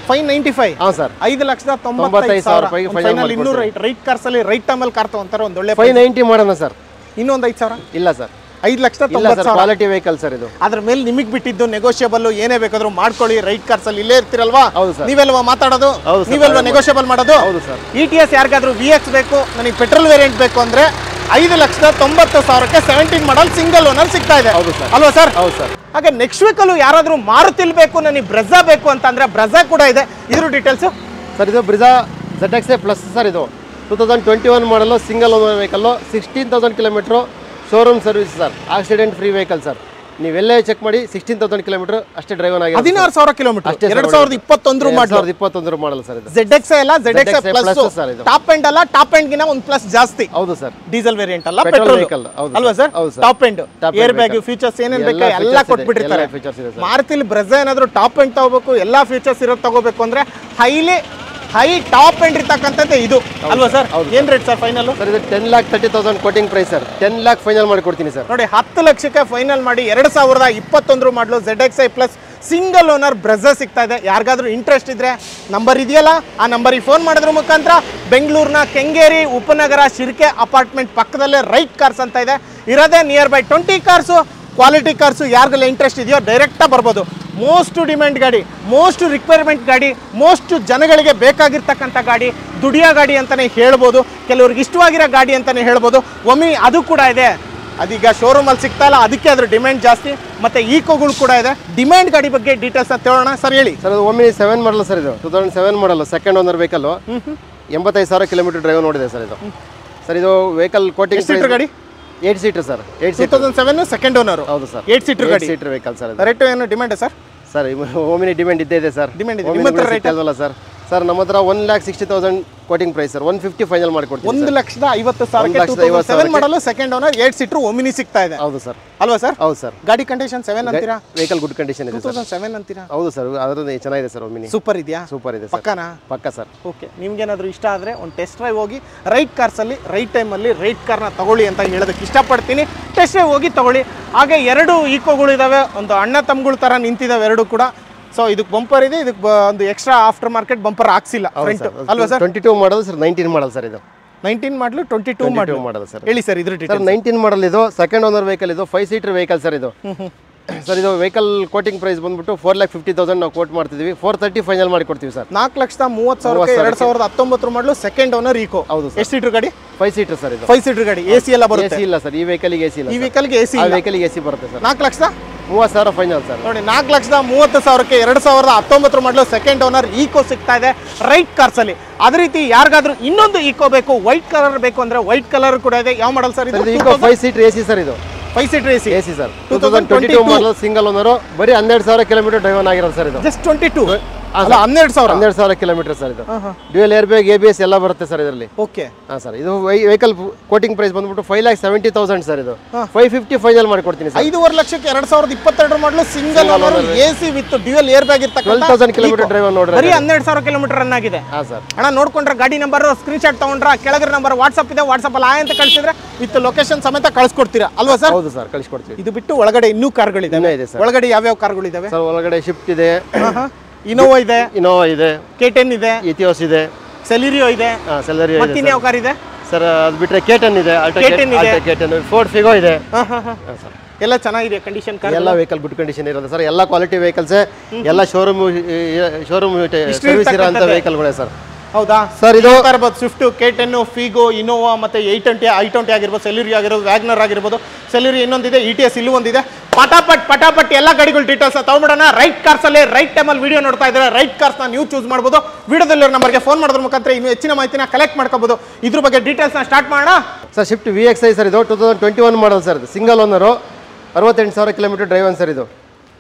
595 ಹಾಂ ಸರ್ 5,95,000 ಫೈನಲ್ ಇನ್ನೂ ರೈಟ್ ಕಾರ್ಸ್ ಅಲ್ಲಿ ರೈಟ್ ಟೈಮಲ್ಲಿ ಕಾರ್ ತಗೊಂತಾರೆ ಒಂದು ಒಳ್ಳೆ 590 ಮಾಡೋಣ ಸರ್ ಇನ್ನೊಂದು 5,000 ಇಲ್ಲ ಸರ್ 5,90,000 ಕ್ವಾಲಿಟಿ ವೆಹಿಕಲ್ ಸರ್ ಇದು ಅದ್ರ ಮೇಲೆ ನಿಮಗೆ ಬಿಟ್ಟಿದ್ದು ನೆಗೋಷಿಯಬಲ್ ಏನೇ ಬೇಕಾದ್ರೂ ಮಾಡ್ಕೊಳ್ಳಿ ರೈಟ್ ಕಾರ್ಸ್ ಅಲ್ಲಿ ಇಲ್ಲೇ ಇರ್ತಿರಲ್ವಾ ಹೌದು ಸರ್ ನೀವೆಲ್ವಾ ಮಾತಾಡೋದು ನೀವೆಲ್ವಾ ನೆಗೋಷಿಯಬಲ್ ಮಾಡೋದು ಹೌದು ಸರ್ ETS ಯಾರಿಗಾದ್ರೂ VX ಬೇಕು ನನಗೆ ಪೆಟ್ರೋಲ್ ವೇರಿಯಂಟ್ ಬೇಕು ಅಂದ್ರೆ 5,90,000ಕ್ಕೆ 17 ಮಾಡಲ್ ಸಿಂಗಲ್ ಓನರ್ ಸಿಗ್ತಾ ಇದೆ ಹೌದು ಸರ್ ಅಲ್ವಾ ಸರ್ ಹೌದು ಸರ್ ಹಾಗೆ ನೆಕ್ಸ್ಟ್ ವೀಕಲ್ಲೂ ಯಾರಾದ್ರೂ ಮಾರುತಿಲ್ ಬೇಕು ನನಗೆ ಬ್ರೆಜಾ ಬೇಕು ಅಂತಂದ್ರೆ ಬ್ರೆಜಾ ಕೂಡ ಇದೆ ಇದ್ರ ಡೀಟೇಲ್ಸ್ ಸರ್ ಇದು ಬ್ರಿಜಾ ZXA ಪ್ಲಸ್ ಸರ್ ಇದು 2021 model single owner vehicle 16,000 kilometre showroom service sir accident free vehicle sir ನೀವೆಲ್ಲೇ ಚೆಕ್ ಮಾಡಿ 16,000 ಕಿಲೋಮೀಟರ್ ಅಷ್ಟೇ ಡ್ರೈವ್ ಆಗಿದೆ 16,000 ಕಿಲೋಮೀಟರ್ 2021 ಮಾಡಲ್ ಸರ್ ಇದು ZXA ಅಲ್ಲ ZXA ಪ್ಲಸ್ ಸರ್ ಇದು ಟಾಪ್ ಎಂಡ್ ಅಲ್ಲ ಟಾಪ್ ಎಂಡ್ ಗಿನ ಒಂದು ಪ್ಲಸ್ ಜಾಸ್ತಿ ಹೌದು ಸರ್ ಡೀಸೆಲ್ ವೇರಿಯಂಟ್ ಅಲ್ಲ ಪೆಟ್ರೋಲ್ ಪೆಟ್ರೋಲ್ ವೆಹಿಕಲ್ ಅಲ್ವಾ sir top end airbag features ಏನೇನ್ ಬೇಕು ಎಲ್ಲ ಕೊಟ್ಬಿಟ್ಟಿರ್ತಾರೆ ಫೀಚರ್ಸ್ ಇದೆ ಮಾರುತಿಲಿ ಬ್ರೆಜಾ ಏನಾದ್ರು ಟಾಪ್ ಎಂಡ್ ತಗೋಬೇಕು ಎಲ್ಲಾ ಫೀಚರ್ಸ್ ಇರೋದು ತಗೋಬೇಕು ಅಂದ್ರೆ ಹೈ ಟಾಪ್ ಎಂಡ್ ಇರ್ತಕ್ಕಂಥದ್ದೇ ಇದು ಅಲ್ವಾ ಸರ್ ಏನ್ ರೇಟ್ ಸರ್ ಫೈನಲ್ ಸರ್ ಇದು 10,30,000 quoting price sir 10 lakh final ಮಾಡಿ ಕೊಡ್ತೀನಿ ಸರ್ ನೋಡಿ 10 ಲಕ್ಷಕ್ಕೆ ಫೈನಲ್ ಮಾಡಿ 2021 ಮಾಡಲು ZXI plus single owner Brezza ಸಿಗ್ತಾ ಇದೆ ಯಾರಿಗಾದ್ರೂ ಇಂಟ್ರೆಸ್ಟ್ ಇದ್ರೆ ನಂಬರ್ ಇದೆಯಲ್ಲ ಆ ನಂಬರಿಗೆ ಫೋನ್ ಮಾಡೋದ್ರ ಮುಖಾಂತರ ಬೆಂಗಳೂರಿನ ಕೆಂಗೇರಿ ಉಪನಗರ ಶಿರ್ಕೆ ಅಪಾರ್ಟ್ಮೆಂಟ್ ಪಕ್ಕದಲ್ಲೇ ರೈಟ್ ಕಾರ್ಸ್ ಅಂತ ಇದೆ ಇರೋದೇ near by 20 cars quality cars ಯಾರಿಗೆಲ್ಲ ಇಂಟ್ರೆಸ್ಟ್ ಇದೆಯೋ ಡೈರೆಕ್ಟಾಗಿ ಬರ್ಬೋದು ಮೋಸ್ಟ್ ಡಿಮ್ಯಾಂಡ್ ಗಾಡಿ ಮೋಸ್ಟ್ ರಿಕ್ವೈರ್ಮೆಂಟ್ ಗಾಡಿ ಮೋಸ್ಟ್ ಜನಗಳಿಗೆ ಬೇಕಾಗಿರ್ತಕ್ಕಂಥ ಗಾಡಿ ದುಡಿಯೋ ಗಾಡಿ ಅಂತಲೇ ಹೇಳ್ಬೋದು ಕೆಲವ್ರಿಗೆ ಇಷ್ಟವಾಗಿರೋ ಗಾಡಿ ಅಂತಲೇ ಹೇಳ್ಬೋದು ಒಮ್ಮೆ ಅದು ಕೂಡ ಇದೆ ಅದೀಗ ಶೋರೂಮಲ್ಲಿ ಸಿಗ್ತಾ ಇಲ್ಲ ಅದಕ್ಕೆ ಅದ್ರ ಡಿಮ್ಯಾಂಡ್ ಜಾಸ್ತಿ ಮತ್ತು ಈಕೋಗಳು ಕೂಡ ಇದೆ ಡಿಮ್ಯಾಂಡ್ ಗಾಡಿ ಬಗ್ಗೆ ಡೀಟೇಲ್ಸ್ನ ತಿಳೋಣ ಸರ್ ಹೇಳಿ ಸರ್ ಅದು ಒಮ್ಮೆ 7 ಮಾಡಲ್ ಸರ್ ಇದು 2007 ಮಾಡಲ್ second owner vehicle 85,000 kilometre drive ನೋಡಿದೆ ಸರ್ ಇದು ಸರ್ ಇದು ವೆಹಿಕಲ್ ಕೋಟಿಂಗ್ ಸೀಟರ್ ಗಾಡಿ 8 ಸೀಟರ್ ಸರ್ 2007 ಸೆಕೆಂಡ್ ಓನರ್ ಹೌದು ಸರ್ 8 ಸೀಟರ್ ಗಾಡಿ ಸೀಟರ್ ವೆಹಿಕಲ್ ಸರ್ ರೇಟ್ ಏನು demand sir sir Omni demand ಇದ್ದೇ ಇದೆ ಸರ್ ಡಿಮ್ಯಾಂಡ್ ಇದೆ ನಿಮ್ಮ ಹತ್ರ ರೇಟ್ ಅಲ್ವಲ್ಲ ಸರ್ ಸರ್ ನಮ್ಮ ಹತ್ರ 1,60,000 ಕೋಟಿಂಗ್ ಪ್ರೈಸ್ ಸರ್ 150 ಫೈನಲ್ ಮಾಡಿಕೊಡ್ತೀವಿ 1,50,000 7 ಮಾಡಲು ಸೆಕೆಂಡ್ ಓನರ್ 8 ಸೀಟರ್ ಒಮಿನಿ ಸಿಗ್ತಾ ಇದೆ ಹೌದು ಸರ್ ಅಲ್ವಾ ಸರ್ ಹೌದು ಸರ್ ಗಾಡಿ ಕಂಡೀಷನ್ 7 ಅಂತೀರಾ ವೆಹಿಕಲ್ ಗುಡ್ ಕಂಡೀಷನ್ ಇದೆ 2007 ಅಂತೀರಾ ಹೌದು ಸರ್ ಅದರಲ್ಲಿ ಚೆನ್ನಾಗಿದೆ ಸರ್ ಒಮಿನಿ ಸೂಪರ್ ಇದೆಯಾ ಸೂಪರ್ ಇದೆ ಪಕ್ಕನಾ ಪಕ್ಕ ಸರ್ ಓಕೆ ನಿಮ್ಗೇನಾದರೂ ಇಷ್ಟ ಆದರೆ ಒಂದು ಟೆಸ್ಟ್ ಡ್ರೈವ್ ಹೋಗಿ ರೈಟ್ ಕಾರ್ಸಲ್ಲಿ ರೈಟ್ ಟೈಮಲ್ಲಿ ರೈಟ್ ಕಾರ್ನ ತಗೊಳ್ಳಿ ಅಂತ ಹೇಳೋದಕ್ಕೆ ಇಷ್ಟಪಡ್ತೀನಿ ಟೆಸ್ಟ್ ಡ್ರೈವ್ ಹೋಗಿ ತಗೊಳ್ಳಿ ಹಾಗೆ 2 ಈಕೋಗಳು ಇದ್ದಾವೆ ಒಂದು ಅಣ್ಣ ತಮ್ಮಗಳ ಥರ ನಿಂತಿದ್ದಾವೆ 2 ಕೂಡ ಸೊ ಇದಕ್ಕೆ ಬಂಪರ್ ಇದೆ ಇದಕ್ಕೆ ಒಂದು ಎಕ್ಸ್ಟ್ರಾ ಆಫ್ಟರ್ ಮಾರ್ಕೆಟ್ ಬಂಪರ್ ಹಾಕ್ಸಿಲ್ಲ ಫ್ರಂಟ್ ಅಲ್ವಾ sir 22 model sir 19 model sir ಇದು 19 ಮಾಡಲು 22 ಮಾಡಲ್ ಸರ್ ಹೇಳಿ ಸರ್ ಇದ್ರ ಸರ್ 19 ಮಾಡಲ್ ಇದು ಸೆಕೆಂಡ್ ಓನರ್ ವೆಹಿಕಲ್ ಇದು 5 ಸೀಟರ್ ವೆಹಿಕಲ್ ಸರ್ ಇದು ಸರ್ ಇದು ವೆಹಿಕಲ್ ಕೋಟಿಂಗ್ ಪ್ರೈಸ್ ಬಂದ್ಬಿಟ್ಟು 4,50,000 ನಾವು ಕೋಟ್ ಮಾಡ್ತಿದ್ವಿ 430 ಫೈನಲ್ ಮಾಡಿ ಕೊಡ್ತೀವಿ ಸರ್ 4,30,000 2019 ಮಾಡಲು ಸೆಕೆಂಡ್ ಓನರ್ ಈಕೋ ಹೌದು ಎಷ್ಟು ಸೀಟರ್ ಗಾಡಿ 5 ಸೀಟರ್ ಸರ್ ಇದು 5 ಸೀಟರ್ ಗಾಡಿ ಎಸಿ ಎಲ್ಲ ಬರುತ್ತೆ ಎಸಿ ಇಲ್ಲ ಸರ್ ಈ ವೆಹಿಕಲ್ಗೆ ಎಸಿ ಇಲ್ಲ ಈ ವೆಹಿಕಲ್ಗೆ ಎಸಿ ಆ ವೆಹಿಕಲ್ಗೆ ಎಸಿ ಬರುತ್ತೆ ಸರ್ 4,30,000 ಫೈನಲ್ ಸರ್ ನೋಡಿ 4,30,000ಕ್ಕೆ 2019 ಮಾಡಲು ಸೆಕೆಂಡ್ ಓನರ್ ಈಕೋ ಸಿಗ್ತಾ ಇದೆ ರೈಟ್ ಕಾರ್ಸ್ ಅಲ್ಲಿ ಅದೇ ರೀತಿ ಯಾರಿಗಾದ್ರೂ ಇನ್ನೊಂದು ಈಕೋ ಬೇಕು ವೈಟ್ ಕಲರ್ ಬೇಕು ಅಂದ್ರೆ ವೈಟ್ ಕಲರ್ ಕೂಡ ಇದೆ ಯಾವ ಮಾಡಲ್ ಸರ್ ಇದು ಈಕೋ 5 ಸೀಟರ್ ಎಸಿ ಸರ್ ಇದು 5 ಸೀಟರ್ ಎಸಿ ಎಸಿ ಸರ್ 2022 ಮಾಡಲ್ ಸಿಂಗಲ್ ಓನರ್ ಬರೀ 12,000 ಕಿಲೋಮೀಟರ್ ಡ್ರೈವನ್ ಆಗಿರೋದು ಸರ್ ಇದು ಜಸ್ಟ್ 22 ಅಲ್ಲ 12,000 ಕಿಲೋಮೀಟರ್ ಸರ್ ಇದು ಡ್ಯೂಯಲ್ ಏರ್ ಬ್ಯಾಗ್ ABS ಎಲ್ಲ ಬರುತ್ತೆ ಸರ್ ಇದರಲ್ಲಿ ಓಕೆ ಹಾಂ ಸರ್ ಇದು ವೆಹಿಕಲ್ ಕೋಟಿಂಗ್ ಪ್ರೈಸ್ ಬಂದ್ಬಿಟ್ಟು 5,70,000 ಸರ್ ಇದು 550 ಫೈನಲ್ ಮಾಡಿ ಕೊಡ್ತೀನಿ ಸರ್ 5,5 ಲಕ್ಷಕ್ಕೆ 2022 model single owner AC with dual airbag ಇರ್ತಕ್ಕಂಥ 12,000 ಕಿಲೋಮೀಟರ್ ಡ್ರೈವರ್ ನೋಡ್ರಿ ಬರೀ 12,000 ಕಿಲೋಮೀಟರ್ ರನ್ ಆಗಿದೆ ಹಾಂ ಸರ್ ಅಣ್ಣ ನೋಡ್ಕೊಂಡ್ರೆ ಗಾಡಿ ನಂಬರ್ ಸ್ಕ್ರೀನ್ ಶಾಟ್ ತಗೊಂಡ್ರ ಕೆಳಗರ ನಂಬರ್ ವಾಟ್ಸ್ಆಪ್ ಇದೆ ವಾಟ್ಸ್ಆಪ್ ಅಲ್ಲಿ ಅಂತ ಕಳಿಸಿದ್ರೆ ವಿತ್ ಲೊಕೇಶನ್ ಸಮೇತ ಕಳಿಸ್ಕೊಡ್ತೀರಾ ಅಲ್ವಾ ಸರ್ ಹೌದು ಸರ್ ಕಳಿಸ್ಕೊಡ್ತೀವಿ ಇದು ಬಿಟ್ಟು ಒಳಗಡೆ ಇನ್ನೂ ಕಾರ್ಗಳಿದಾವೆ ಇದೆ ಸರ್ ಒಳಗಡೆ ಯಾವ್ಯಾವ ಕಾರ್ಗಳಿದಾವೆ ಸರ್ ಒಳಗಡೆ ಶಿಫ್ಟ್ ಇದೆ ಇನೋವಾ ಇದೆ ಇದೆ K10 ಇದೆ ಇಥಿಯೋಸ್ ಇದೆ ಸೆಲಿರಿಯೋ ಇದೆ ಸೆಲೆರಿಯೋ ಮತ್ತೆ ಇನ್ಯಾವ ಕಾರ್ ಇದೆ ಸರ್ ಅದು ಬಿಟ್ರೆ K10 ಇದೆ K10 ಫೋರ್ಡ್ ಫಿಗೋ ಇದೆ ಸರ್ ಎಲ್ಲ ಚೆನ್ನಾಗಿದೆ ಕಂಡೀಷನ್ ಕಾರ್ ಎಲ್ಲ ವೆಹಿಕಲ್ ಗುಡ್ ಕಂಡೀಷನ್ ಇರೋದು ಸರ್ ಎಲ್ಲ ಕ್ವಾಲಿಟಿ ವೆಹಿಕಲ್ಸ್ ಎಲ್ಲ ಶೋರೂಮ್ ಸರ್ವಿಸ್ ಇರೋಂಥ ವೆಹಿಕಲ್ಗಳೇ ಸರ್ ಹೌದಾ ಸರ್ ಇದು ಇರ್ಬೋದು ಸ್ವಿಫ್ಟ್ K10 ಫಿಗೋ ಇನೋವಾ ಮತ್ತೆ i20 ಆಗಿರ್ಬೋದು ಸೆಲ್ಯೂರಿ ಆಗಿರ್ಬೋದು ವ್ಯಾಗ್ನರ್ ಆಗಿರ್ಬೋದು ಸೆಲ್ಯೂರಿ ಇನ್ನೊಂದಿದೆ ETS ಇಲ್ಲೂ ಒಂದಿದೆ ಪಟಾಪಟ್ ಎಲ್ಲ ಗಾಡಿಗಳು ಡೀಟೇಲ್ಸ್ ತಗೊಂಡ್ಬಿಡೋಣ ರೈಟ್ ಕಾರ್ಸ್ ಅಲ್ಲಿ ರೈಟ್ ಟೈಮಲ್ಲಿ ವಿಡಿಯೋ ನೋಡ್ತಾ ಇದ್ದಾರೆ ರೈಟ್ ಕಾರ್ಸ್ ನೀವು ಚೂಸ್ ಮಾಡ್ಬೋದು ವಿಡಿಯೋದಲ್ಲಿ ನಂಬರ್ಗೆ ಫೋನ್ ಮಾಡೋದ್ರ ಮುಖಾಂತರ ಇನ್ನೂ ಹೆಚ್ಚಿನ ಮಾಹಿತಿನ ಕಲೆಕ್ಟ್ ಮಾಡ್ಕೋಬಹುದು ಇದ್ರ ಬಗ್ಗೆ ಡೀಟೇಲ್ಸ್ ಸ್ಟಾರ್ಟ್ ಮಾಡೋಣ ಸರ್ ಶಿಫ್ಟ್ VXI ಸರ್ ಇದು 2021 model sir single owner 68,000 kilometre driven sir ಇದು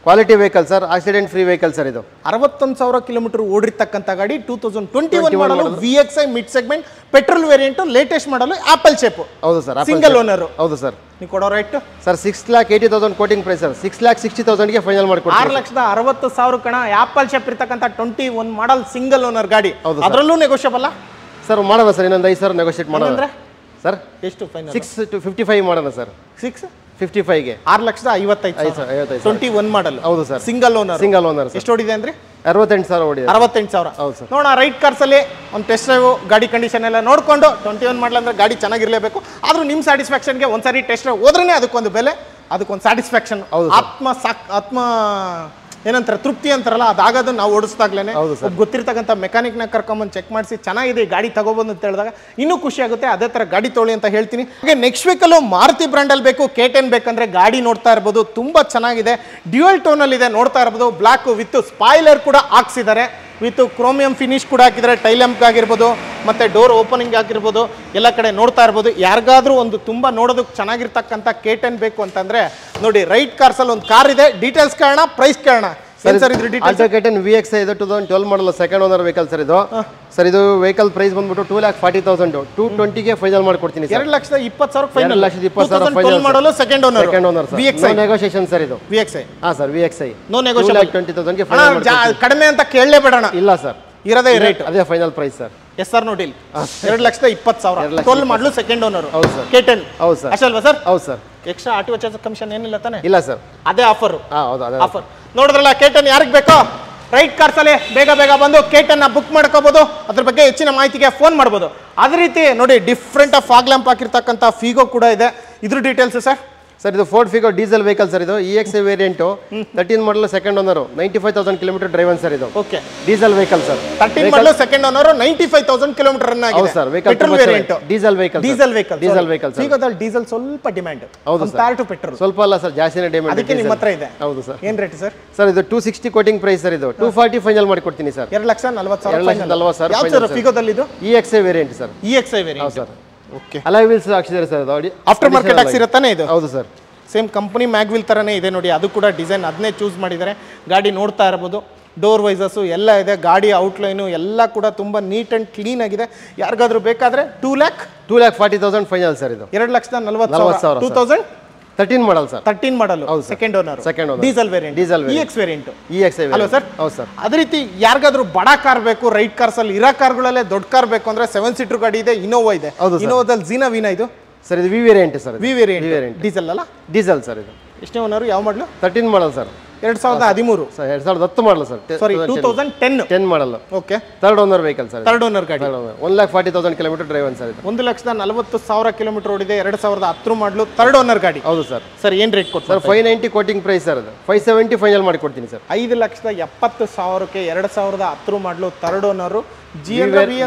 quality vehicle sir accident free vehicle sir ಇದು 61,000 ಕಿಲೋಮೀಟರ್ ಓಡಿರ್ತಕ್ಕಂಥ ಗಾಡಿ 2021 model VXI mid segment petrol variant latest model apple shape ಹೌದು sir single owner ಹೌದು sir ನೀವು ಕೊಡೋ right sir 6,80,000 quoting price sir 6,60,000ಗೆ final ಮಾಡ್ಕೊಡ್ತೀವಿ 6,60,000 ಕಣ ಆಪಲ್ ಶೇಪ್ ಇರ್ತಕ್ಕಂಥ 21 ಮಾಡಲ್ ಸಿಂಗಲ್ ಓನರ್ ಗಾಡಿ ಅದರಲ್ಲೂ ನೆಗೋಷಿಯಬಲ್ ಸರ್ ಮಾಡೋಣ ಸರ್ ಇನ್ನೊಂದು 5,000 ನೆಗೋಷಿಯೇಟ್ ಮಾಡೋಣ ಸರ್ ಎಷ್ಟು ಫೈನಲ್ 6 to 55 ಮಾಡೋಣ ಸರ್ 655ಗೆ 6,55,000 21 ಮಾಡಲ್ ಹೌದು ಸರ್ ಸಿಂಗಲ್ ಓನರ್ ಸರ್ ಎಷ್ಟು ಓಡಿದೆ ಅಂದ್ರೆ 68,000 ಓಡಿದೆ 68,000 ಹೌದು ಸರ್ ನೋಡೋಣ ರೈಟ್ ಕಾರ್ಸ್ ಅಲ್ಲಿ ಒಂದು ಟೆಸ್ಟ್ ಡ್ರೈವ್ ಗಾಡಿ ಕಂಡೀಷನ್ ಎಲ್ಲ ನೋಡ್ಕೊಂಡು 21 ಮಾಡಲ್ ಅಂದ್ರೆ ಗಾಡಿ ಚೆನ್ನಾಗಿರ್ಲೇಬೇಕು ಆದ್ರೂ ನಿಮ್ಮ ಸ್ಯಾಟಿಸ್ಫ್ಯಾಕ್ಷನ್ಗೆ ಒಂದ್ಸರಿ ಟೆಸ್ಟ್ ಡ್ರೈವ್ ಹೋದ್ರೇನೆ ಅದಕ್ಕೊಂದು ಬೆಲೆ ಅದಕ್ಕೊಂದು ಸ್ಯಾಟಿಸ್ಫ್ಯಾಕ್ಷನ್ ಆತ್ಮ ಏನಂತಾರೆ ತೃಪ್ತಿ ಅಂತಾರಲ್ಲ ಅದಾಗದು ನಾವು ಓಡಿಸ್ದಾಗ್ಲೇನೆ ಗೊತ್ತಿರ್ತಕ್ಕಂಥ ಮೆಕ್ಯಾನಿಕ್ನ ಕರ್ಕೊಂಬಂದು ಚೆಕ್ ಮಾಡಿಸಿ ಚೆನ್ನಾಗಿದೆ ಗಾಡಿ ತಗೋಬಂದು ಅಂತ ಹೇಳಿದಾಗ ಇನ್ನೂ ಖುಷಿ ಆಗುತ್ತೆ ಅದೇ ಥರ ಗಾಡಿ ತೊಗೊಳ್ಳಿ ಅಂತ ಹೇಳ್ತೀನಿ ಹಾಗೆ ನೆಕ್ಸ್ಟ್ ವೀಕಲ್ಲೂ ಮಾರುತಿ ಬ್ರ್ಯಾಂಡಲ್ಲಿ ಬೇಕು K10 ಬೇಕಂದ್ರೆ ಗಾಡಿ ನೋಡ್ತಾ ಇರ್ಬೋದು ತುಂಬ ಚೆನ್ನಾಗಿದೆ ಡ್ಯುಯಲ್ ಟೋನಲ್ಲಿ ಇದೆ ನೋಡ್ತಾ ಇರ್ಬೋದು ಬ್ಲ್ಯಾಕ್ ವಿತ್ ಸ್ಪಾಯ್ಲರ್ ಕೂಡ ಹಾಕ್ಸಿದ್ದಾರೆ ವಿತ್ ಕ್ರೋಮಿಯಂ ಫಿನಿಶ್ ಕೂಡ ಹಾಕಿದ್ದಾರೆ ಟೈಲ್ ಲ್ಯಾಂಪ್ ಆಗಿರ್ಬೋದು ಮತ್ತು ಡೋರ್ ಓಪನಿಂಗ್ ಆಗಿರ್ಬೋದು ಎಲ್ಲ ಕಡೆ ನೋಡ್ತಾ ಇರ್ಬೋದು ಯಾರಿಗಾದ್ರೂ ಒಂದು ತುಂಬ ನೋಡೋದಕ್ಕೆ ಚೆನ್ನಾಗಿರ್ತಕ್ಕಂಥ K10 ಬೇಕು ಅಂತಂದರೆ ನೋಡಿ ರೈಟ್ ಕಾರ್ಸಲ್ಲಿ ಒಂದು ಕಾರ್ ಇದೆ ಡೀಟೇಲ್ಸ್ ಕೇಳೋಣ ಪ್ರೈಸ್ ಕೇಳೋಣ ಸರ್ ಇದ್ರ ಡೀಟೇಲ್ಸ್ K10 VXI ಇದು 2012 model second owner vehicle sir ಇದು ಸರ್ ಇದು ವೆಹಿಕಲ್ ಪ್ರೈಸ್ ಬಂದ್ಬಿಟ್ಟು 2,40,000 220ಗೆ ಫೈನಲ್ ಮಾಡ್ಕೊಡ್ತೀನಿ sir 2,20,000 final 2,20,000 final model second owner sir VXI negotiation sir ಇದು VXI sir VXI no negotiable 2,20,000ಗೆ ಫೈನಲ್ ಕಡಿಮೆ ಅಂತ ಕೇಳಲೇಬೇಡಣ ಇಲ್ಲ ಸರ್ ಇರೋದೇ ರೇಟ್ ಅದೇ final price sir yes sir ನೋಡಿ 2,20,000 12 ಮಾಡಲು ಸೆಕೆಂಡ್ ಓನರ್ ಹೌದು ಸರ್ K10 ಹೌದು ಸರ್ ಅಷ್ಟಲ್ವಾ ಸರ್ ಹೌದು sir extra RTO charge commission ಏನಿಲ್ಲ ತಾನೆ ಇಲ್ಲ ಸರ್ ಅದೇ ಆಫರ್ ಹೌದು ಅದೇ ಆಫರ್ ನೋಡಿದ್ರಲ್ಲ K10 ಯಾರಿಗೆ ಬೇಕೋ ರೈಟ್ ಕಾರ್ಸ್ ಅಲ್ಲಿ ಬೇಗ ಬಂದು K10 ಬುಕ್ ಮಾಡ್ಕೋಬಹುದು ಅದ್ರ ಬಗ್ಗೆ ಹೆಚ್ಚಿನ ಮಾಹಿತಿಗೆ ಫೋನ್ ಮಾಡಬಹುದು ಅದೇ ರೀತಿ ನೋಡಿ ಡಿಫ್ರೆಂಟ್ ಫಾಗ್ ಲ್ಯಾಂಪ್ ಹಾಕಿರ್ತಕ್ಕಂಥ ಫಿಗೋ ಕೂಡ ಇದೆ ಇದ್ರ ಡೀಟೇಲ್ಸ್ ಸರ್ ಇದು Ford Figo diesel vehicle sir ಇದು EXI variant 13 model second owner 95,000 kilometre driven sir ಇದು okay diesel vehicle sir 13 model second owner 95,000 kilometre run ಆಗಿದೆ sir vehicle petrol variant diesel vehicle ಫಿಗೋದಲ್ಲಿ diesel ಸ್ವಲ್ಪ demand compare to petrol ಸ್ವಲ್ಪ ಅಲ್ಲ sir ಜಾಸ್ತಿನೇ demand ಅದಕ್ಕೆ ನಿಮ್ಮ ಹತ್ರ ಇದೆ ಹೌದು ಸರ್ ಏನು ರೇಟ್ ಸರ್ ಸರ್ ಇದು 260 ಕೋಟಿಂಗ್ ಪ್ರೈಸ್ ಸರ್ ಇದು 240 ಫೈನಲ್ ಮಾಡಿ ಕೊಡ್ತೀನಿ ಸರ್ 2,40,000 ಯಾವ ಸರ್ ಫಿಗೋದಲ್ಲಿ ಇದು EXI variant sir EXI variant sir okay alloy wheels ಹಾಕ್ಸಿದ್ದಾರೆ ಸರ್ ಅದು ಆಫ್ಟರ್ ಮಾರ್ಕೆಟ್ ಹಾಕ್ಸಿರತ್ತಾನೆ ಇದು ಹೌದು ಸರ್ ಸೇಮ್ ಕಂಪನಿ ಮ್ಯಾಗ್ವಿಲ್ ಥರನೇ ಇದೆ ನೋಡಿ ಅದು ಕೂಡ ಡಿಸೈನ್ ಅದನ್ನೇ ಚೂಸ್ ಮಾಡಿದ್ದಾರೆ ಗಾಡಿ ನೋಡ್ತಾ ಇರ್ಬೋದು ಡೋರ್ ವೈಸಸ್ಸು ಎಲ್ಲ ಇದೆ, ಗಾಡಿ ಔಟ್ಲೈನು ಎಲ್ಲ ಕೂಡ ತುಂಬ ನೀಟ್ ಆ್ಯಂಡ್ ಕ್ಲೀನ್ ಆಗಿದೆ. ಯಾರಿಗಾದ್ರೂ ಬೇಕಾದರೆ 2,40,000 ಫೈನಲ್ ಸರ್ ಇದು. 2,40,000 2013 ಮಾಡಲ್ ಸರ್. 13 ಮಾಡಲು second owner, diesel variant, EX variant ಅಲ್ವಾ ಸರ್? ಹೌದು ಸರ್. ಅದೇ ರೀತಿ ಯಾರಿಗಾದ್ರೂ ಬಡ ಕಾರ್ ಬೇಕು, ರೈಟ್ ಕಾರ್ಸ್ ಅಲ್ಲಿ ಇರೋ ಕಾರ್ಗಳಲ್ಲೇ ದೊಡ್ಡ ಕಾರ್ ಬೇಕು ಅಂದ್ರೆ 7 ಸೀಟರ್ ಗಾಡಿ ಇದೆ, ಇನೋವಾ ಇದೆ. ಇನೋವಾದಲ್ಲಿ ಝೀನಾ ವೀನಾ ಇದು ಸರ್, ಇದು V variant sir. V variant diesel ಅಲ್ಲ? ಡೀಸೆಲ್ ಸರ್ ಇದು. ಎಷ್ಟನೇ ಓನರ್? ಯಾವ model? 13 model sir. 2013 sir. 2010 model sir. Sorry 2010 model. Okay. Third owner vehicle sir. Third owner ಗಾಡಿ. 1,40,000 ಕಿಲೋಮೀಟರ್ ಡ್ರೈವ್ ಸರ್ ಇದು. 1,40,000 ಕಿಲೋಮೀಟರ್ ಓಡಿದೆ, 2010 ಮಾಡಲು, ಥರ್ಡ್ ಓನರ್ ಗಾಡಿ. ಹೌದು ಸರ್. ಸರ್ ಏನ್ ರೇಟ್ ಕೊಡ್ತಾರೆ ಸರ್? 590 quoting price sir. ಅದು 570 ಫೈನಲ್ ಮಾಡಿ ಕೊಡ್ತೀನಿ ಸರ್. 5,70,000ಕ್ಕೆ 2010 model, third owner. V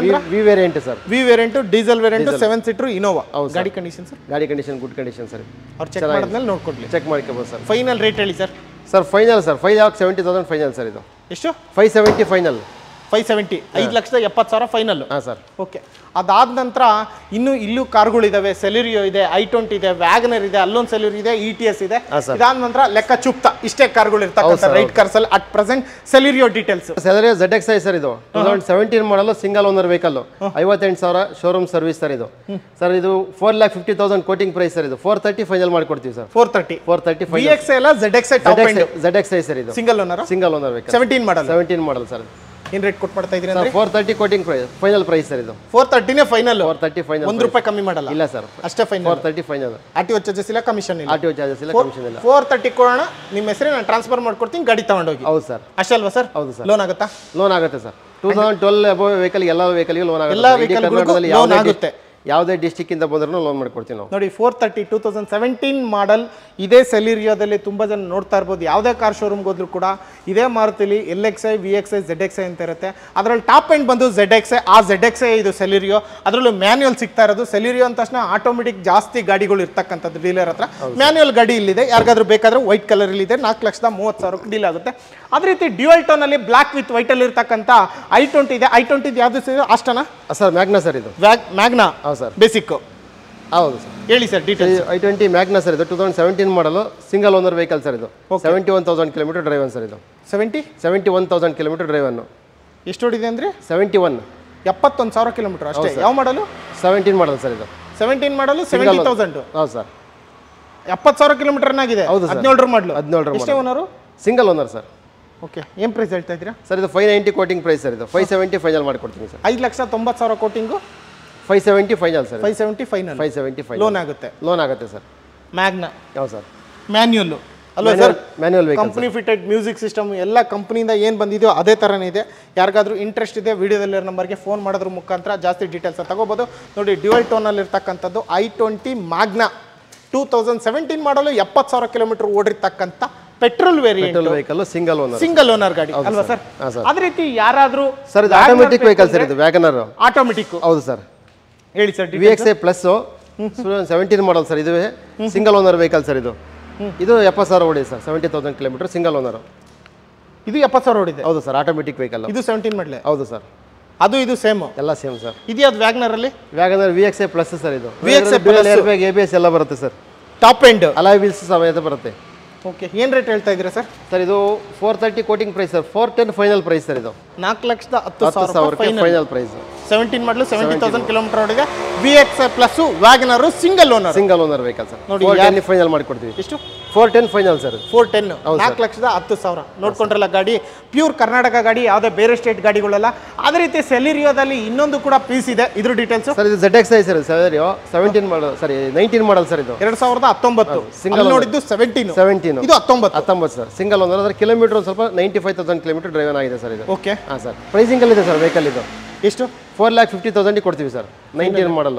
variant sir. V variant, diesel variant, 7 seater Innova. ಗಾಡಿ ಕಂಡೀಷನ್ ಸರ್? ಗಾಡಿ ಕಂಡೀಷನ್ ಗುಡ್ ಕಂಡೀಷನ್ ಸರ್. ಅವ್ರು ಚೆಕ್ ಮಾಡಿದ್ಮೇಲೆ ನೋಡ್ಕೊಡ್ಲಿ. ಚೆಕ್ ಮಾಡ್ಕೋಬೋದು ಸರ್. ಫೈನಲ್ ರೇಟ್ ಹೇಳಿ sir. Sir final sir 5,70,000 final sir ಇದು. ಎಷ್ಟು? 570 ಫೈನಲ್. 570, 5,70,000 ಫೈನಲ್. ಹಾಂ ಸರ್. ಓಕೆ. ಅದಾದ ನಂತರ ಇಲ್ಲೂ ಕಾರ್ಗಳಿದಾವೆ. ಸೆಲೆರಿಯೋ ಇದೆ, i20 ಇದೆ, ವ್ಯಾಗನರ್ ಇದೆ, ಅಲ್ಲೊಂದು ಸೆಲೆರಿಯೋ ಇದೆ, ETS ಇದೆ. ಇದಾದ ನಂತರ ಲೆಕ್ಕ ಚುಕ್ತ ಇಷ್ಟೇ ಕಾರ್ಗಳು ಇರ್ತಕ್ಕಂಥ ರೈಟ್ ಕಾರ್ಸ್ ಅಲ್ಲಿ at present. Celerio details. Celerio ZXi sir ಇದು. 2017 model, single owner vehicle, 58,000 showroom service sir ಇದು. ಸರ್ ಇದು 4,50,000 ಕೋಟಿಂಗ್ ಪ್ರೈಸ್ ಸರ್ ಇದು. 430 ಫೈನಲ್ ಮಾಡ್ಕೊಡ್ತೀವಿ ಸರ್. 430 VXi ಅಲ್ಲ ZXi top end. ZXi sir ಇದು. Single owner vehicle. 17 model sir. ಏನ್ rate ಕೊಟ್ಟು ಮಾಡ್ತಾ ಇದೀರಿ ಅಂದ್ರೆ? 430 quoting price final price sir ಇದು. 430ನೇ ಫೈನಲ್. 430 ಫೈನಲ್. 1 ರೂಪಾಯಿ ಕಮ್ಮಿ ಮಾಡಲ್ಲ? ಇಲ್ಲ ಸರ್, ಅಷ್ಟೇ ಫೈನಲ್. 430 ಫೈನಲ್. ಆರ್ಟಿಒ ಚಾರ್ಜಸ್ ಇಲ್ಲ, ಕಮಿಷನ್ ಇಲ್ಲ. ಆರ್ಟಿಒ ಚಾರ್ಜಸ್ ಇಲ್ಲ, ಕಮಿಷನ್ ಇಲ್ಲ. 430 ಕೊಡೋಣ, ನಿಮ್ಮ ಹೆಸರೇ ನಾನು ಟ್ರಾನ್ಸ್ಫರ್ ಮಾಡ್ಕೊಡ್ತೀನಿ, ಗಾಡಿ ತಗೊಂಡೋಗಿ. ಹೌದು ಸರ್. ಅಷ್ಟೇ ಅಲ್ವಾ ಸರ್? ಹೌದು ಸರ್. ಲೋನ್ ಆಗುತ್ತಾ? ಲೋನ್ ಆಗುತ್ತೆ ಸರ್. 2012 ಅಬೋ ವೆಹಿಕಲ್ ಎಲ್ಲ ವೆಹಿಕಲ್ಗೆ ಲೋನ್ ಆಗುತ್ತೆ. ಎಲ್ಲ ವೆಹಿಕಲ್ಗಳಿಗೂ ಲೋನ್ ಆಗುತ್ತೆ. ಯಾವುದೇ ಡಿಸ್ಟ್ರಿಕ್ಟ್ ಇಂದ ಬಂದ್ರೂ ಲೋನ್ ಮಾಡ್ಕೊಡ್ತೀವಿ ನಾವು. ನೋಡಿ 430 2017 ಮಾಡಲ್ ಇದೇ ಸೆಲೆರಿಯೋದಲ್ಲಿ ತುಂಬಾ ಜನ ನೋಡ್ತಾ ಇರ್ಬೋದು. ಯಾವುದೇ ಕಾರ್ ಶೋರೂಮ್ಗೆ ಹೋದ್ರು ಕೂಡ ಇದೇ ಮಾರುತಿಲಿ LXi, VXi, ZXi ಅಂತ ಇರುತ್ತೆ. ಅದರಲ್ಲಿ ಟಾಪ್ ಎಂಡ್ ಬಂದು ZXi. ಆ ZXi ಇದು ಸೆಲೆರಿಯೋ. ಅದರಲ್ಲೂ ಮ್ಯಾನ್ಯುಯಲ್ ಸಿಗ್ತಾ ಇರೋದು. ಸೆಲೆರಿಯೋ ಅಂದ ತಕ್ಷಣ ಆಟೋಮೆಟಿಕ್ ಜಾಸ್ತಿ ಗಾಡಿಗಳು ಇರ್ತಕ್ಕಂಥದ್ದು ಡೀಲರ್ ಹತ್ರ. ಮ್ಯಾನ್ಯುಯಲ್ ಗಾಡಿ ಇಲ್ಲಿದೆ, ಯಾರಿಗಾದ್ರೂ ಬೇಕಾದ್ರೆ ವೈಟ್ ಕಲರ್ ಇದೆ, 4,30,000 ಡೀಲ್ ಆಗುತ್ತೆ. ಅದೇ ರೀತಿ ಡ್ಯುಯಲ್ ಟೋನ್ ಅಲ್ಲಿ ಬ್ಲಾಕ್ ವಿತ್ ವೈಟ್ ಅಲ್ಲಿ ಇರ್ತಕ್ಕಂಥ i20 ಇದೆ. i20 ಯಾವ್ದು ಸರ್? ಅಷ್ಟನಾ ಸರ್? ಮ್ಯಾಗ್ನಾ ಸರ್ ಇದು. ಮ್ಯಾಗ್ನಾ. ಹೌದು ಸರ್. ಬೇಸಿಕ್. ಹೌದು ಸರ್. ಹೇಳಿ sir details. i20 Magna sir ಇದು. 2017 model, single owner vehicle sir ಇದು. 71,000 ಕಿಲೋಮೀಟರ್ ಡ್ರೈವ್ ಸರ್ ಇದು. 71,000 ಕಿಲೋಮೀಟರ್ ಡ್ರೈವ್. ಎಷ್ಟು ಓಡಿದೆ ಅಂದ್ರೆ? 71,000 ಕಿಲೋಮೀಟರ್ ಅಷ್ಟೇ. ಯಾವ ಮಾಡಲು? 17 ಮಾಡಲ್ ಸರ್ ಇದು. 17 ಮಾಡಲು 70,000. ಹೌದು ಸರ್. 70,000 ಕಿಲೋಮೀಟರ್ ಆಗಿದೆ. 17 ಮಾಡಲು. 17 ಎಷ್ಟೇ owner? Single owner sir. Okay. ಏನು ಪ್ರೈಸ್ ಹೇಳ್ತಾ ಇದ್ದೀರಾ ಸರ್? ಇದು 590 ಕೋಟಿಂಗ್ ಪ್ರೈಸ್ ಸರ್ ಇದು. 570 ಫೈನಲ್ ಮಾಡ್ಕೊಡ್ತೀನಿ sir. 5,90,000 coating. 570 final sir. 570 final. 570 final. Loan ಆಗುತ್ತೆ? ಲೋನ್ ಆಗುತ್ತೆ ಸರ್. ಮ್ಯಾಗ್ನಾ. ಹೌದು ಸರ್. ಮ್ಯಾನ್ಯುಯಲ್ ಅಲ್ವಾ sir? Manual vehicle. Company fitted music system ಎಲ್ಲ ಕಂಪನಿಯಿಂದ ಏನು ಬಂದಿದೆಯೋ ಅದೇ ಥರನೇ ಇದೆ. ಯಾರಿಗಾದ್ರೂ ಇಂಟ್ರೆಸ್ಟ್ ಇದೆ, ವಿಡಿಯೋದಲ್ಲಿರೋ ನಂಬರ್ಗೆ ಫೋನ್ ಮಾಡೋದ್ರ ಮುಖಾಂತರ ಜಾಸ್ತಿ ಡೀಟೇಲ್ಸ್ ತಗೋಬೋದು. ನೋಡಿ ಡ್ಯುಯಲ್ ಟೋನಲ್ಲಿ ಇರ್ತಕ್ಕಂಥದ್ದು i20 ಮ್ಯಾಗ್ನಾ 2017 ಮಾಡಲು, 70,000 ಕಿಲೋಮೀಟರ್ ಓಡಿರ್ತಕ್ಕಂಥ petrol variant vehicle, single owner ಗಾಡಿ ಅಲ್ವಾ ಸರ್? ಅದೇ ರೀತಿ ಯಾರಾದ್ರೂ ಸರ್ ಇದು ಆಟೋಮೆಟಿಕ್ ವೆಹಿಕಲ್ ಸರ್ ಇದು. ವ್ಯಾಗನರ್ ಆಟೋಮೆಟಿಕ್. ಹೌದು ಸರ್. ಹೇಳಿ sir. VXi plus 17 model sir. ಇದು ಸಿಂಗಲ್ ಓನರ್ ವೆಹಿಕಲ್ ಸರ್ ಇದು. ಇದು 70,000 ಓಡಿದೆ ಸರ್. 70,000 kilometre single owner. ಇದು 70,000 ಓಡಿದೆ. ಹೌದು ಸರ್. Automatic vehicle. ಇದು 17 ಮಾಡಲೇ. ಹೌದು ಸರ್. ಅದು ಇದು ಸೇಮ್. ಎಲ್ಲ ಸೇಮ್ ಸರ್. ಇದು ವ್ಯಾಗನರ್ ಅಲ್ಲಿ? ವ್ಯಾಗನರ್ VXi ಪ್ಲಸ್ ಸರ್ ಇದು. VXi ಪ್ಲಸ್ ABS ಎಲ್ಲ ಬರುತ್ತೆ sir. Top end alloy wheels ಸಮೇತ ಬರುತ್ತೆ. ಓಕೆ. ಏನು ರೇಟ್ ಹೇಳ್ತಾ ಇದ್ದೀರಾ ಸರ್? ಸರ್ ಇದು 430 quoting price sir. 410 final price sir ಇದು. 4,10,000 ಫೈನಲ್ ಪ್ರೈಸ್. 17 ಮಾಡಲು, 70,000 ಕಿಲೋಮೀಟರ್ ಓಡಿದೆ. VXi plus WagonR single owner vehicle sir. ನೋಡಿ 410 ಫೈನಲ್ ಮಾಡ್ಕೊಡ್ತೀವಿ. ಎಷ್ಟು? 410 ಫೈನಲ್ ಸರ್. 410. 4,10,000 ನೋಡ್ಕೊಂಡ್ರಲ್ಲ ಗಾಡಿ. ಪ್ಯೂರ್ ಕರ್ನಾಟಕ ಗಾಡಿ, ಯಾವುದೇ ಬೇರೆ ಸ್ಟೇಟ್ ಗಾಡಿಗಳಲ್ಲ. ಅದೇ ರೀತಿ ಸೆಲೆರಿಯೋದಲ್ಲಿ ಇನ್ನೊಂದು ಕೂಡ ಪೀಸ್ ಇದೆ. ಇದ್ರ ಡೀಟೇಲ್ಸ್ ಸರ್. ಇದು ZXi ಸರ್. ಸೆಲೆರಿಯೋ 17 ಮಾಡಲ್ ಸರಿ 19 ಮಾಡಲ್ ಸರ್ ಇದು. 2019 ಸಿಂಗಲ್ ನೋಡಿದ್ದು 17. ಇದು 19 ಸರ್. Single owner. ಅದರ ಕಿಲೋಮೀಟರ್ ಸ್ವಲ್ಪ 95,000 ಕಿಲೋಮೀಟರ್ ಡ್ರೈವ್ ಆಗಿದೆ ಸರ್ ಇದು. ಓಕೆ. ಹಾಂ ಸರ್. ಪ್ರೈಸಿಂಗ್ ಅಲ್ಲಿ ಇದೆ ಸರ್ ವೆಹಿಕಲ್ ಇದು. ಎಷ್ಟು? 4,50,000 ಕೊಡ್ತೀವಿ ಸರ್. 19 ಮಾಡಲ್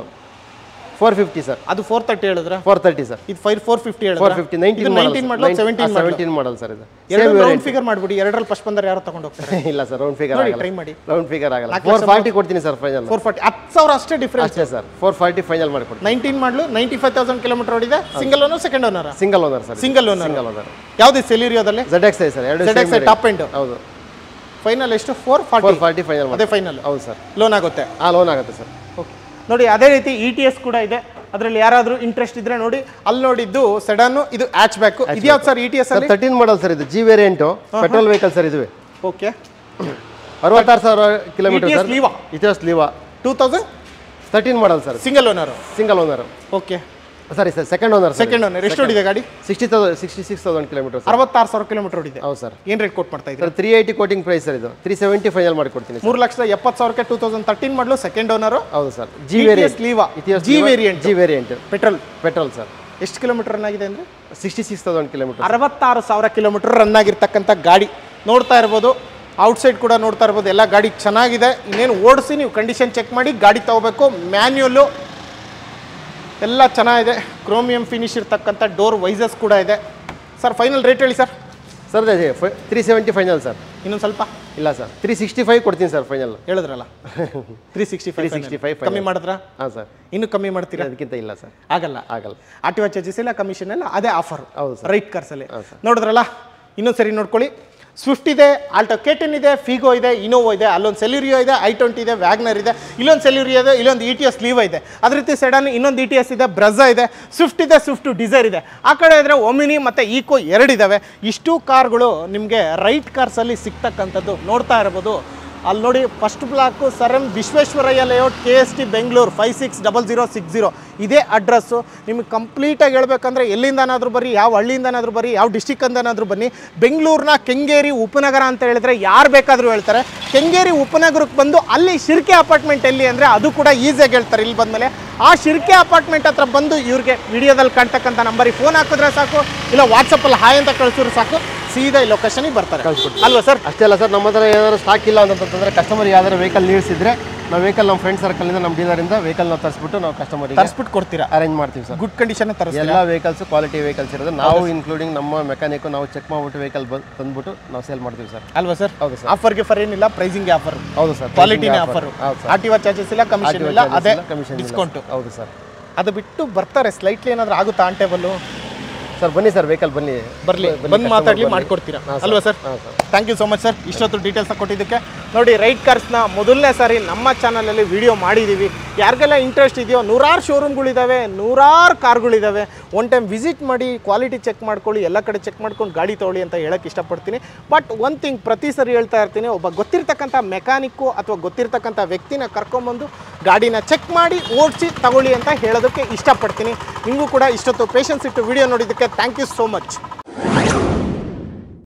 450 ಸರ್. ಅದು 430 ಹೇಳಿದ್ರೆ? 430 ಸರ್. ಇದು 450 ಹೇಳಿದ್ರೆ? 450. 19 ಮಾಡಲ್ 17 ಮಾಡಲ್ ಸರ್ ಇದು. ರೌಂಡ್ ಫಿಗರ್ ಮಾಡ್ಬಿಡಿ. ಎರಡರಲ್ಲಿ ಫಸ್ಟ್ ಬಂದರೆ ಯಾರು ತಗೊಂಡು ಹೋಗ್ತಾರೆ? ಇಲ್ಲ ಸರ್, ರೌಂಡ್ ಫಿಗರ್ ಆಗಲ್ಲ. ಟ್ರೈ ಮಾಡಿ. ರೌಂಡ್ ಫಿಗರ್ ಆಗಲ್ಲ. 440 ಕೊಡ್ತೀನಿ ಸರ್ ಫೈನಲ್. 440. 10,000 ಅಷ್ಟೇ ಡಿಫರೆನ್ಸ್ ಅಷ್ಟೇ ಸರ್. 440 ಫೈನಲ್ ಮಾಡ್ಕೊಡ್ತೀನಿ. 19 ಮಾಡಲು, 95,000 ಕಿಲೋಮೀಟರ್ ಓಡಿದೆ. Single owner, second owner? Single owner sir. Single owner. ಯಾವುದು ಸೆಲೆರಿಯೋದಲ್ಲಿ? ZXi sir. ZXi top end. ಹೌದು. ಫೈನಲ್ ಎಷ್ಟು? 440 ಫೈನಲ್. ಅದೇ ಫೈನಲ್. ಹೌದು ಸರ್. ಲೋನ್ ಆಗುತ್ತೆ? ಲೋನ್ ಆಗುತ್ತೆ ಸರ್. ಓಕೆ. ನೋಡಿ ಅದೇ ರೀತಿ ETS ಕೂಡ ಇದೆ. ಅದರಲ್ಲಿ ಯಾರಾದರೂ ಇಂಟ್ರೆಸ್ಟ್ ಇದ್ರೆ ನೋಡಿ. ಅಲ್ಲಿ ನೋಡಿದ್ದು ಸೆಡನ್, ಇದು ಹ್ಯಾಚ್ ಬ್ಯಾಕ್. ಇದು ಯಾವ್ದು ಸರ್ ETS ಅಲ್ಲಿ? 13 ಮಾಡಲ್ ಸರ್ ಇದು. G variant petrol vehicle sir. ಇದುವೆ okay 66,000 kilometre ETS sir. Liva. ETS Liva 2013 model sir. Single owner. Single owner. Okay ಸರಿ sir, second owner. Second owner. ಎಷ್ಟು ಓಡಿದೆ ಗಾಡಿ? 66,000 ಕಿಲೋಮೀಟರ್ ಸರ್. 66,000 ಕಿಲೋಮೀಟರ್ ಓಡಿದೆ. ಹೌದು sir. ಏನು ರೇಟ್ ಕೊಟ್ಟು ಮಾಡ್ತಾ ಇದ್ದೀರಾ? Sir 380 quoting price sir. ಇದು 370 ಫೈನಲ್ ಮಾಡಿ ಕೊಡ್ತೀನಿ. 3,70,000ಕ್ಕೆ 2013 ಮಾಡಲು ಸೆಕೆಂಡ್ ಓನರು. ಹೌದು sir. G variant. Liva G variant. G variant petrol sir. ಎಷ್ಟು ಕಿಲೋಮೀಟರ್ ರನ್ ಆಗಿದೆ ಅಂದರೆ? 66,000 ಕಿಲೋಮೀಟರ್. 66,000 ಕಿಲೋಮೀಟರ್ ರನ್ ಆಗಿರ್ತಕ್ಕಂಥ ಗಾಡಿ ನೋಡ್ತಾ ಇರ್ಬೋದು. ಔಟ್ಸೈಡ್ ಕೂಡ ನೋಡ್ತಾ ಇರ್ಬೋದು. ಎಲ್ಲ ಗಾಡಿ ಚೆನ್ನಾಗಿದೆ. ಇನ್ನೇನು ಓಡಿಸಿ ನೀವು ಕಂಡೀಷನ್ ಚೆಕ್ ಮಾಡಿ ಗಾಡಿ ತಗೋಬೇಕು. ಮ್ಯಾನ್ಯುಯಲ್ಲು ಎಲ್ಲ ಚೆನ್ನಾಗಿದೆ. ಕ್ರೋಮಿಯಂ ಫಿನಿಶ್ ಇರ್ತಕ್ಕಂಥ ಡೋರ್ ವೈಸಸ್ ಕೂಡ ಇದೆ. ಸರ್ ಫೈನಲ್ ರೇಟ್ ಹೇಳಿ ಸರ್. Sir 370 final sir. ಇನ್ನೊಂದು ಸ್ವಲ್ಪ ಇಲ್ಲ ಸರ್, 365 ಕೊಡ್ತೀನಿ ಸರ್ ಫೈನಲ್. ಹೇಳಿದ್ರಲ್ಲ 365 ಕಮ್ಮಿ ಮಾಡಿದ್ರಾ? ಹಾಂ ಸರ್. ಇನ್ನೂ ಕಮ್ಮಿ ಮಾಡ್ತೀರಾ? ಅದಕ್ಕಿಂತ ಇಲ್ಲ ಸರ್, ಆಗಲ್ಲ. ಆರ್ಟಿಒ ಚಾರ್ಜಸ್ ಇಲ್ಲ, ಕಮಿಷನ್ ಇಲ್ಲ, ಅದೇ ಆಫರ್. ಹೌದು ಸರ್. ರೈಟ್ ಕಾರ್ಸಲ್ಲಿ ನೋಡಿದ್ರಲ್ಲ. ಇನ್ನೊಂದು ಸರಿ ನೋಡ್ಕೊಳ್ಳಿ. ಸ್ವಿಫ್ಟ್ ಇದೆ, ಆಲ್ಟೋ K10 ಇದೆ, ಫಿಗೋ ಇದೆ, ಇನೋವೋ ಇದೆ, ಅಲ್ಲೊಂದು ಸೆಲ್ಯೂರಿಯೋ ಇದೆ, i20 ಇದೆ, ವ್ಯಾಗ್ನರ್ ಇದೆ, ಇಲ್ಲೊಂದು ಸೆಲ್ಯೂರಿಯೋ ಇದೆ, ಇಲ್ಲೊಂದು ETS Liva ಇದೆ. ಅದೇ ರೀತಿ ಸೆಡಾನ್ ಇನ್ನೊಂದು ETS ಇದೆ, ಬ್ರಝಾ ಇದೆ, ಸ್ವಿಫ್ಟ್ ಇದೆ, ಸ್ವಿಫ್ಟ್ ಡಿಸೈರ್ ಇದೆ. ಆ ಕಡೆ ಇದ್ರೆ ಒಮಿನಿ ಮತ್ತು ಈಕೋ 2 ಇದ್ದಾವೆ. ಇಷ್ಟು ಕಾರ್ಗಳು ನಿಮಗೆ ರೈಟ್ ಕಾರ್ಸಲ್ಲಿ ಸಿಗ್ತಕ್ಕಂಥದ್ದು ನೋಡ್ತಾ ಇರ್ಬೋದು. ಅಲ್ಲಿ ನೋಡಿ, first block sir M Visvesvaraya layout, KST Bengaluru 560060. ಇದೇ ಅಡ್ರೆಸ್ಸು. ನಿಮಗೆ ಕಂಪ್ಲೀಟಾಗಿ ಹೇಳ್ಬೇಕಂದ್ರೆ ಎಲ್ಲಿಂದನಾದರೂ ಬರ್ರಿ, ಯಾವ ಹಳ್ಳಿಯಿಂದನಾದರೂ ಬರ್ರಿ, ಯಾವ ಡಿಸ್ಟಿಕ್ಕಂದನಾದರೂ ಬನ್ನಿ. ಬೆಂಗಳೂರಿನ ಕೆಂಗೇರಿ ಉಪನಗರ ಅಂತ ಹೇಳಿದ್ರೆ ಯಾರು ಬೇಕಾದರೂ ಹೇಳ್ತಾರೆ. ಕೆಂಗೇರಿ ಉಪನಗರಕ್ಕೆ ಬಂದು ಅಲ್ಲಿ ಶಿರ್ಕೆ ಅಪಾರ್ಟ್ಮೆಂಟ್ ಎಲ್ಲಿ ಅಂದರೆ ಅದು ಕೂಡ ಈಸಿಯಾಗಿ ಹೇಳ್ತಾರೆ. ಇಲ್ಲಿ ಬಂದಮೇಲೆ ಆ ಶಿರ್ಕೆ ಅಪಾರ್ಟ್ಮೆಂಟ್ ಹತ್ರ ಬಂದು ಇವ್ರಿಗೆ ವಿಡಿಯೋದಲ್ಲಿ ಕಾಣ್ತಕ್ಕಂಥ ನಂಬರಿಗೆ ಫೋನ್ ಹಾಕಿದ್ರೆ ಸಾಕು, ಇಲ್ಲ ವಾಟ್ಸಪ್ಪಲ್ಲಿ ಹಾಯ್ ಅಂತ ಕಳಿಸಿದ್ರೆ ಸಾಕು, ಸೀದಾ ಈ ಲೊಕೇಶನ್ಗೆ ಬರ್ತಾರೆ ಅಲ್ವಾ ಸರ್? ಅಷ್ಟೇ ಅಲ್ಲ ಸರ್, ನಮ್ಮ ಹತ್ರ ಏನಾದರೂ ಸ್ಟಾಕ್ ಇಲ್ಲ ಅಂತಂತಂದರೆ ಕಸ್ಟಮರ್ ಯಾವ್ದಾದ್ರು ವೆಹಿಕಲ್ ನೀಡಿಸಿದ್ರೆ ನಾವು ವೆಹಿಕಲ್ ನಮ್ಮ ಫ್ರೆಂಡ್ ಸರ್ಕಲಿಂದ ನಮ್ಮ ಡೀಲರಿಂದ ವೆಹಿಕಲ್ ನಾವು ತರಿಸ್ಬಿಟ್ಟು ನಾವು ಕಸ್ಟಮರ್ಗೆ ತರಿಸ್ಬಿಟ್ಟು ಕೊಡ್ತೀರಾ? ಅರೇಂಜ್ ಮಾಡ್ತೀವಿ ಸರ್. Good condition ತರಿಸ್ತೀರಾ? ಎಲ್ಲ ವೆಹಿಕಲ್ಸ್ ಕ್ವಾಲಿಟಿ ವೆಹಿಕಲ್ಸ್ ಇರೋದು ನಾವು ಇನ್ಕ್ಲೂಡಿಂಗ್ ನಮ್ಮ ಮೆಕ್ಯಾನಿಕ್ ನಾವು ಚೆಕ್ ಮಾಡಿಬಿಟ್ಟು ವೆಹಿಕಲ್ ತಂದ್ಬಿಟ್ಟು ನಾವು ಸೇಲ್ ಮಾಡ್ತೀವಿ ಸರ್. ಅಲ್ವಾ ಸರ್? ಹೌದು ಸರ್. ಆಫರ್ಗೆ ಫರ್ ಏನಿಲ್ಲ, ಪ್ರೈಸಿಂಗ್ ಆಫರ್. ಹೌದು ಸರ್, ಕ್ವಾಲಿಟಿನೇ ಆಫರ್. ಆರ್ಟಿಒ ಚಾರ್ಜಸ್ ಇಲ್ಲ, ಕಮಿಷನ್ ಇಲ್ಲ, ಅದೇ ಕಮಿಷನ್ ಡಿಸ್ಕೌಂಟ್. ಹೌದು ಸರ್. ಅದು ಬಿಟ್ಟು ಬರ್ತಾರೆ, ಸ್ಲೈಟ್ಲಿ ಏನಾದರೂ ಆಗುತ್ತಾ ಆನ್ ಟೇಬಲ್ಲು? ಸರ್ ಬನ್ನಿ ಸರ್, ವೆಹಿಕಲ್ ಬನ್ನಿ, ಬಂದು ಮಾತಾಡಲಿ, ಮಾಡ್ಕೊಡ್ತೀರಾ ಅಲ್ವಾ sir? Thank you so much sir, ಇಷ್ಟೊತ್ತು ಡೀಟೇಲ್ಸ್ನ ಕೊಟ್ಟಿದ್ದಕ್ಕೆ. ನೋಡಿ, ರೈಟ್ ಕಾರ್ಸ್ನ ಮೊದಲನೇ ಸಾರಿ ನಮ್ಮ ಚಾನಲಲ್ಲಿ ವಿಡಿಯೋ ಮಾಡಿದ್ದೀವಿ. ಯಾರಿಗೆಲ್ಲ ಇಂಟ್ರೆಸ್ಟ್ ಇದೆಯೋ, ನೂರಾರು ಶೋರೂಮ್ಗಳಿದ್ದಾವೆ, ನೂರಾರು ಕಾರ್ಗಳಿದ್ದಾವೆ. ಒನ್ ಟೈಮ್ ವಿಸಿಟ್ ಮಾಡಿ, ಕ್ವಾಲಿಟಿ ಚೆಕ್ ಮಾಡ್ಕೊಳ್ಳಿ, ಎಲ್ಲ ಕಡೆ ಚೆಕ್ ಮಾಡ್ಕೊಂಡು ಗಾಡಿ ತೊಗೊಳ್ಳಿ ಅಂತ ಹೇಳೋಕ್ಕೆ ಇಷ್ಟಪಡ್ತೀನಿ. ಬಟ್ ಒನ್ ಥಿಂಗ್ ಪ್ರತಿ ಸರಿ ಹೇಳ್ತಾ ಇರ್ತೀನಿ, ಒಬ್ಬ ಗೊತ್ತಿರ್ತಕ್ಕಂಥ ಮೆಕ್ಯಾನಿಕ್ಕು ಅಥವಾ ಗೊತ್ತಿರ್ತಕ್ಕಂಥ ವ್ಯಕ್ತಿನ ಕರ್ಕೊಂಬಂದು ಗಾಡಿನ ಚೆಕ್ ಮಾಡಿ ಓಡಿಸಿ ತಗೊಳ್ಳಿ ಅಂತ ಹೇಳೋದಕ್ಕೆ ಇಷ್ಟಪಡ್ತೀನಿ. ನಿಮಗೂ ಕೂಡ ಇಷ್ಟೊತ್ತು ಪೇಷನ್ಸ್ ಇಟ್ಟು ವಿಡಿಯೋ ನೋಡಿದ್ದಕ್ಕೆ ಥ್ಯಾಂಕ್ ಯು ಸೋ ಮಚ್.